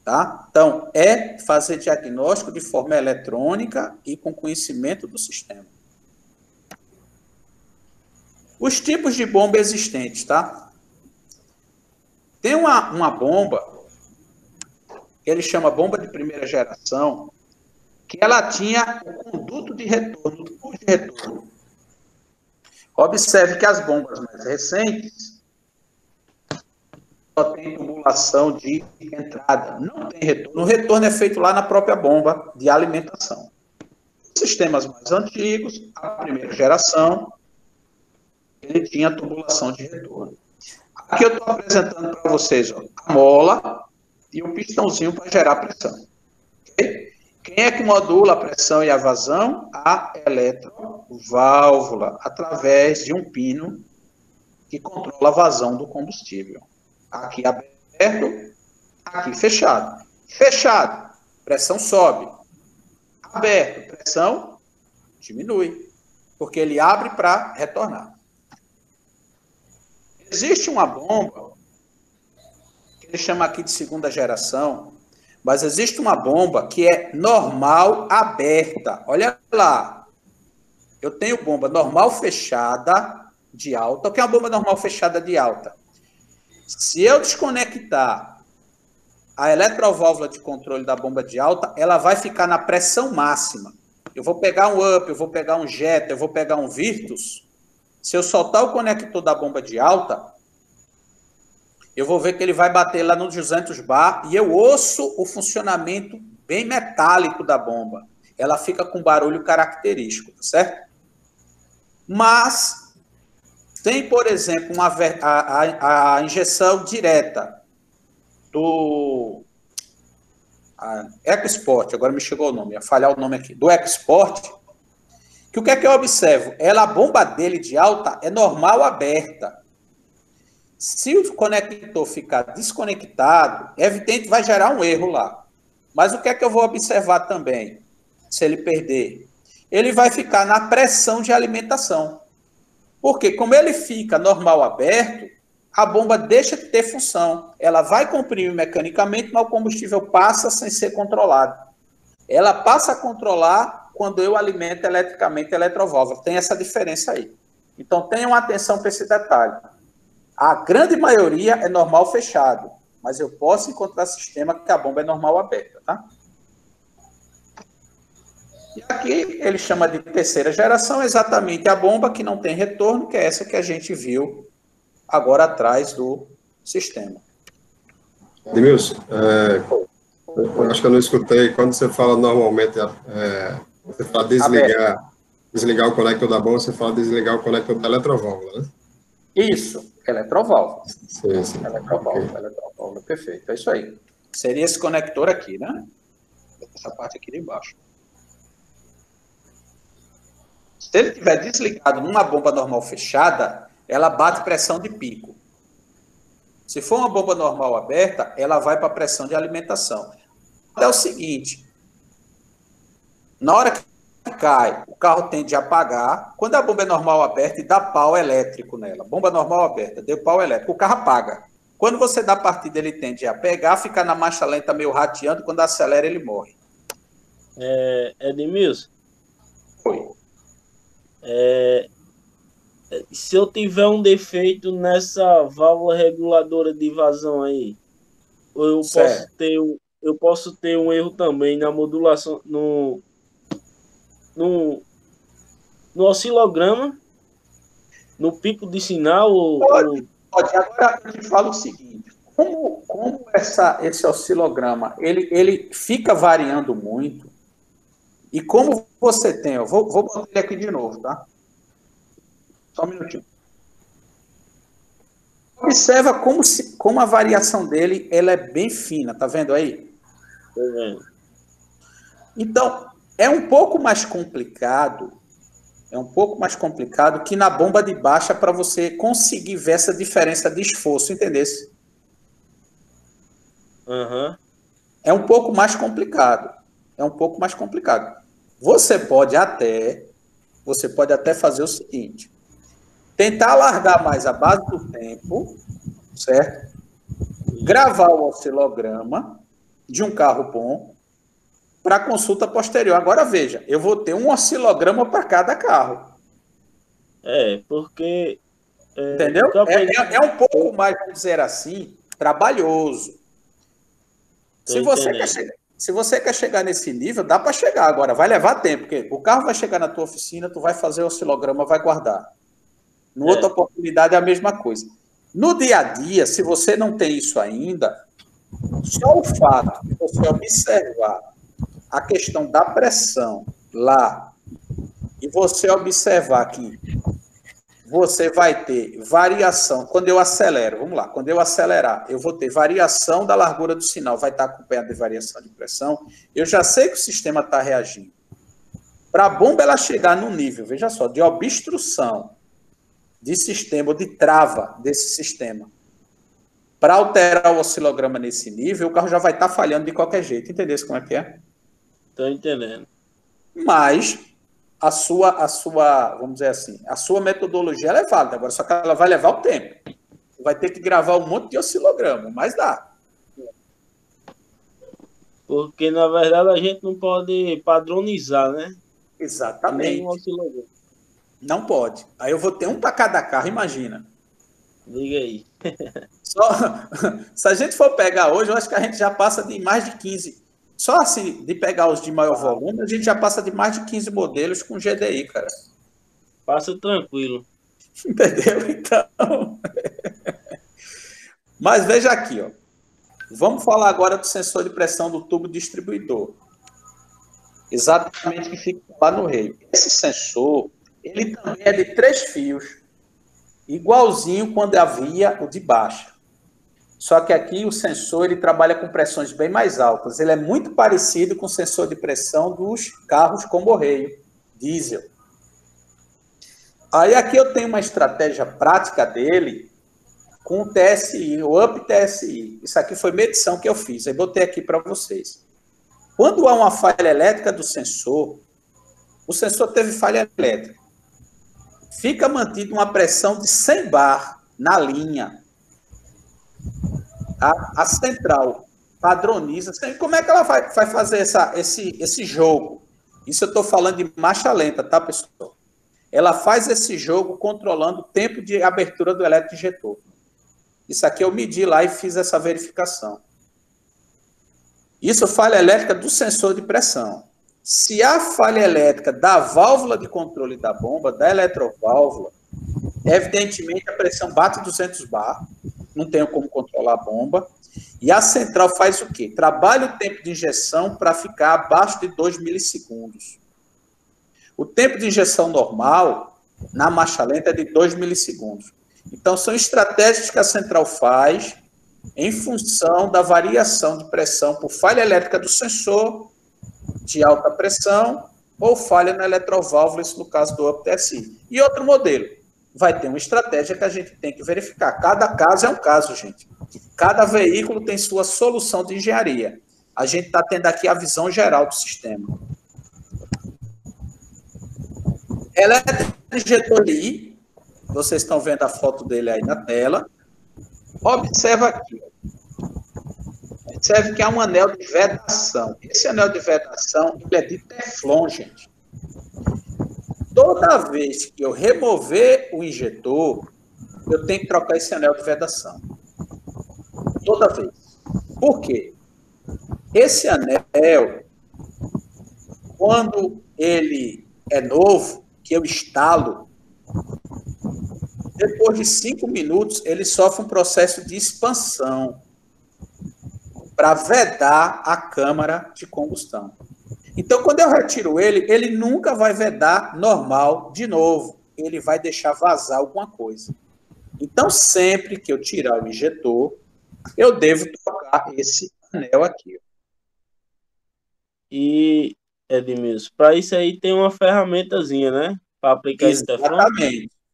Tá? Então, é fazer diagnóstico de forma eletrônica e com conhecimento do sistema. Os tipos de bomba existentes, tá? Tem uma bomba, que ele chama bomba de primeira geração, que ela tinha o conduto de retorno, tubo de retorno. Observe que as bombas mais recentes só tem tubulação de entrada, não tem retorno. O retorno é feito lá na própria bomba de alimentação. Os sistemas mais antigos, a primeira geração, ele tinha tubulação de retorno. Aqui eu estou apresentando para vocês a mola e o pistãozinho para gerar pressão. Okay? Quem é que modula a pressão e a vazão? A eletroválvula, através de um pino que controla a vazão do combustível. Aqui aberto, aqui fechado. Fechado, pressão sobe. Aberto, pressão diminui, porque ele abre para retornar. Existe uma bomba, que ele chama aqui de segunda geração, mas existe uma bomba que é normal aberta. Olha lá, eu tenho bomba normal fechada de alta. O que é uma bomba normal fechada de alta? Se eu desconectar a eletroválvula de controle da bomba de alta, ela vai ficar na pressão máxima. Eu vou pegar um up, eu vou pegar um jet, eu vou pegar um Virtus. Se eu soltar o conector da bomba de alta, eu vou ver que ele vai bater lá nos 200 bar e eu ouço o funcionamento bem metálico da bomba. Ela fica com barulho característico, tá certo? Mas tem, por exemplo, a injeção direta do EcoSport, agora me chegou o nome, ia falhar o nome aqui, do EcoSport, que o que é que eu observo? A bomba dele de alta é normal aberta. Se o conector ficar desconectado, é evidente que vai gerar um erro lá. Mas o que é que eu vou observar também? Se ele perder, ele vai ficar na pressão de alimentação. Porque como ele fica normal aberto, a bomba deixa de ter função. Ela vai comprimir mecanicamente, mas o combustível passa sem ser controlado. Ela passa a controlar quando eu alimento eletricamente a eletroválvula. Tem essa diferença aí. Então, tenham atenção para esse detalhe. A grande maioria é normal fechado, mas eu posso encontrar sistema que a bomba é normal aberta, tá? E aqui ele chama de terceira geração exatamente a bomba que não tem retorno, que é essa que a gente viu agora atrás do sistema. Edmilson, eu acho que eu não escutei. Quando você fala normalmente, você fala desligar o conector da bomba, você fala desligar o conector da eletroválvula, né? Isso, eletroválvula. Sim. Eletroválvula, perfeito. É isso aí. Seria esse conector aqui, né? Essa parte aqui de baixo. Se ele estiver desligado numa bomba normal fechada, ela bate pressão de pico. Se for uma bomba normal aberta, ela vai para a pressão de alimentação. É o seguinte, na hora que cai, o carro tende a apagar. Quando a bomba é normal aberta e dá pau elétrico nela, bomba normal aberta, deu pau elétrico, o carro apaga. Quando você dá partida, ele tende a pegar, ficar na marcha lenta meio rateando, quando acelera, ele morre. Edmilson? Oi. Se eu tiver um defeito nessa válvula reguladora de vazão aí, eu posso ter um erro também na modulação, no oscilograma, no pico de sinal? Pode. Agora eu te falo o seguinte, como esse oscilograma, ele fica variando muito, e como você tem, eu vou botar ele aqui de novo, tá? Só um minutinho. Observa como a variação dele, ela é bem fina, tá vendo aí? Tô vendo. Então, é um pouco mais complicado que na bomba de baixa para você conseguir ver essa diferença de esforço, entendesse? Uhum. É um pouco mais complicado. Você pode até fazer o seguinte, tentar alargar mais a base do tempo, certo? Gravar o oscilograma de um carro bom para consulta posterior. Agora, veja, eu vou ter um oscilograma para cada carro. Porque... entendeu? É um pouco mais, vamos dizer assim, trabalhoso. Se você quer chegar nesse nível, dá para chegar. Agora, vai levar tempo, porque o carro vai chegar na tua oficina, tu vai fazer o oscilograma, vai guardar. Em outra oportunidade é a mesma coisa. No dia a dia, se você não tem isso ainda, só o fato de você observar a questão da pressão lá e você observar que você vai ter variação. Quando eu acelero, vamos lá, quando eu acelerar, eu vou ter variação da largura do sinal, vai estar acompanhado de variação de pressão, eu já sei que o sistema está reagindo. Para a bomba ela chegar no nível, veja só, de obstrução de sistema, ou de trava desse sistema, para alterar o oscilograma nesse nível, o carro já vai estar falhando de qualquer jeito. Entendeu como é que é? Estou entendendo. Mas a sua, vamos dizer assim, a sua metodologia ela é válida, agora só que ela vai levar o tempo. Você vai ter que gravar um monte de oscilograma, mas dá. Porque, na verdade, a gente não pode padronizar, né? Exatamente. Nem um oscilograma. Não pode. Aí eu vou ter um para cada carro, imagina. Diga aí. Se a gente for pegar hoje, eu acho que a gente já passa de mais de 15. Só assim, de pegar os de maior volume, a gente já passa de mais de 15 modelos com GDI, cara. Passa tranquilo. Entendeu? Então... Mas veja aqui, ó. Vamos falar agora do sensor de pressão do tubo distribuidor. Exatamente que fica lá no reio. Esse sensor, ele também é de 3 fios. Igualzinho quando havia o de baixa. Só que aqui o sensor ele trabalha com pressões bem mais altas. Ele é muito parecido com o sensor de pressão dos carros com correio, diesel. Aí aqui eu tenho uma estratégia prática dele com o TSI, o UP TSI. Isso aqui foi medição que eu fiz. Aí botei aqui para vocês. Quando há uma falha elétrica do sensor, o sensor teve falha elétrica. Fica mantida uma pressão de 100 bar na linha. A central padroniza. Como é que ela vai fazer esse jogo? Isso eu estou falando de marcha lenta, tá, pessoal? Ela faz esse jogo controlando o tempo de abertura do eletroinjetor. Isso aqui eu medi lá e fiz essa verificação. Isso é falha elétrica do sensor de pressão. Se há falha elétrica da válvula de controle da bomba, da eletroválvula, evidentemente a pressão bate 200 bar, não tenho como controlar a bomba, e a central faz o quê? Trabalha o tempo de injeção para ficar abaixo de 2 milissegundos. O tempo de injeção normal, na marcha lenta, é de 2 milissegundos. Então, são estratégias que a central faz em função da variação de pressão por falha elétrica do sensor de alta pressão ou falha na eletroválvula, isso no caso do UP TSI. E outro modelo, vai ter uma estratégia que a gente tem que verificar. Cada caso é um caso, gente. Cada veículo tem sua solução de engenharia. A gente está tendo aqui a visão geral do sistema. Eletroinjetor I, vocês estão vendo a foto dele aí na tela. Observa aqui. Observe que há um anel de vedação. Esse anel de vedação ele é de teflon, gente. Toda vez que eu remover o injetor, eu tenho que trocar esse anel de vedação. Toda vez. Por quê? Esse anel, quando ele é novo, que eu instalo, depois de 5 minutos, ele sofre um processo de expansão para vedar a câmara de combustão. Então, quando eu retiro ele, ele nunca vai vedar normal de novo. Ele vai deixar vazar alguma coisa. Então, sempre que eu tirar o injetor, eu devo trocar esse anel aqui. E, Edmilson, para isso aí tem uma ferramentazinha, né? Para aplicar esse teflon?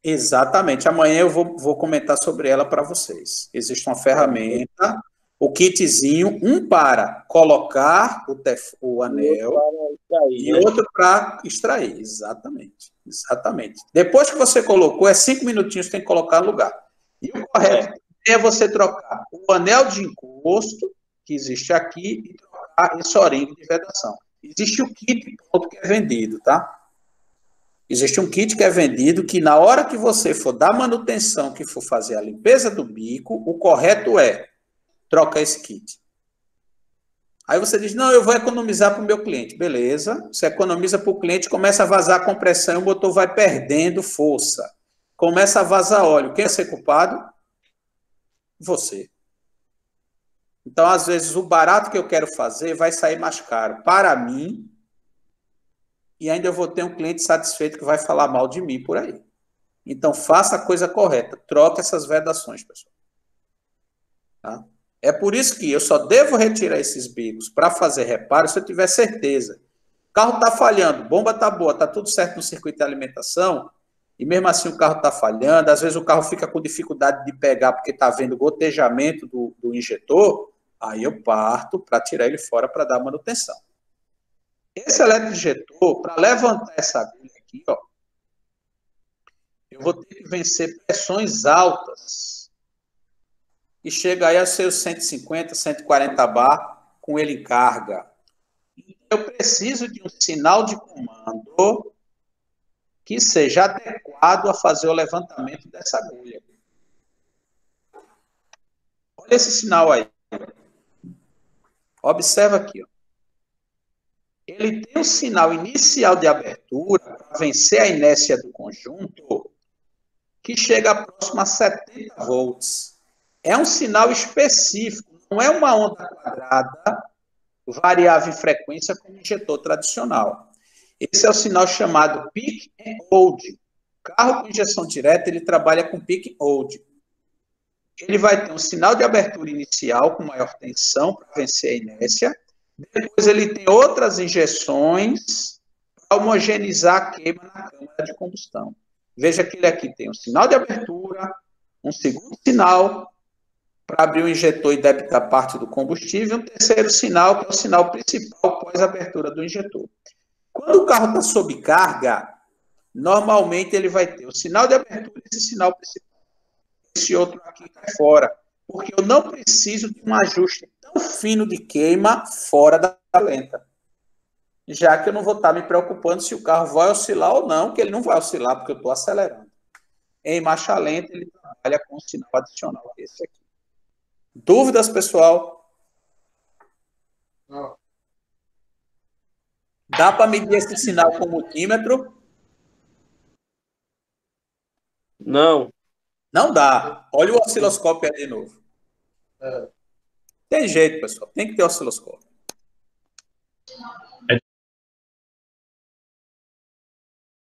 Exatamente. Amanhã eu vou comentar sobre ela para vocês. Existe uma ferramenta, o kitzinho, um para colocar o anel e outro para extrair. Exatamente. Depois que você colocou, 5 minutinhos, tem que colocar no lugar. E o correto é você trocar o anel de encosto que existe aqui e trocar esse O-ring de vedação. Existe o kit pronto que é vendido, tá? Existe um kit que é vendido que na hora que você for dar manutenção, que for fazer a limpeza do bico, o correto é trocar esse kit. Aí você diz, não, eu vou economizar para o meu cliente. Beleza, você economiza para o cliente, começa a vazar a compressão e o motor vai perdendo força. Começa a vazar óleo. Quem é ser culpado? Você. Então, às vezes, o barato que eu quero fazer vai sair mais caro para mim e ainda eu vou ter um cliente satisfeito que vai falar mal de mim por aí. Então, faça a coisa correta. Troque essas vedações, pessoal. Tá? É por isso que eu só devo retirar esses bicos para fazer reparo se eu tiver certeza. O carro está falhando, bomba está boa, está tudo certo no circuito de alimentação, e mesmo assim o carro está falhando, às vezes o carro fica com dificuldade de pegar porque está vendo gotejamento do injetor, aí eu parto para tirar ele fora para dar manutenção. Esse eletroinjetor, para levantar essa agulha aqui, ó, eu vou ter que vencer pressões altas, e chega aí a seus 150, 140 bar com ele em carga. Eu preciso de um sinal de comando que seja adequado a fazer o levantamento dessa agulha. Olha esse sinal aí. Observa aqui. Ó. Ele tem um sinal inicial de abertura para vencer a inércia do conjunto que chega próximo a 70 volts. É um sinal específico, não é uma onda quadrada variável em frequência como injetor tradicional. Esse é o sinal chamado peak and hold. O carro com injeção direta, ele trabalha com peak and hold. Ele vai ter um sinal de abertura inicial com maior tensão para vencer a inércia. Depois ele tem outras injeções para homogeneizar a queima na câmara de combustão. Veja que ele aqui tem um sinal de abertura, um segundo sinal para abrir o injetor e debitar parte do combustível, e um terceiro sinal, que é o sinal principal pós-abertura do injetor. Quando o carro está sob carga, normalmente ele vai ter o sinal de abertura e esse sinal principal. Esse outro aqui cai fora, porque eu não preciso de um ajuste tão fino de queima fora da lenta. Já que eu não vou estar me preocupando se o carro vai oscilar ou não, que ele não vai oscilar, porque eu estou acelerando. Em marcha lenta, ele trabalha com um sinal adicional, esse aqui. Dúvidas, pessoal? Não. Dá para medir esse sinal com multímetro? Não. Não dá. Olha o osciloscópio aí de novo. É. Tem jeito, pessoal. Tem que ter osciloscópio.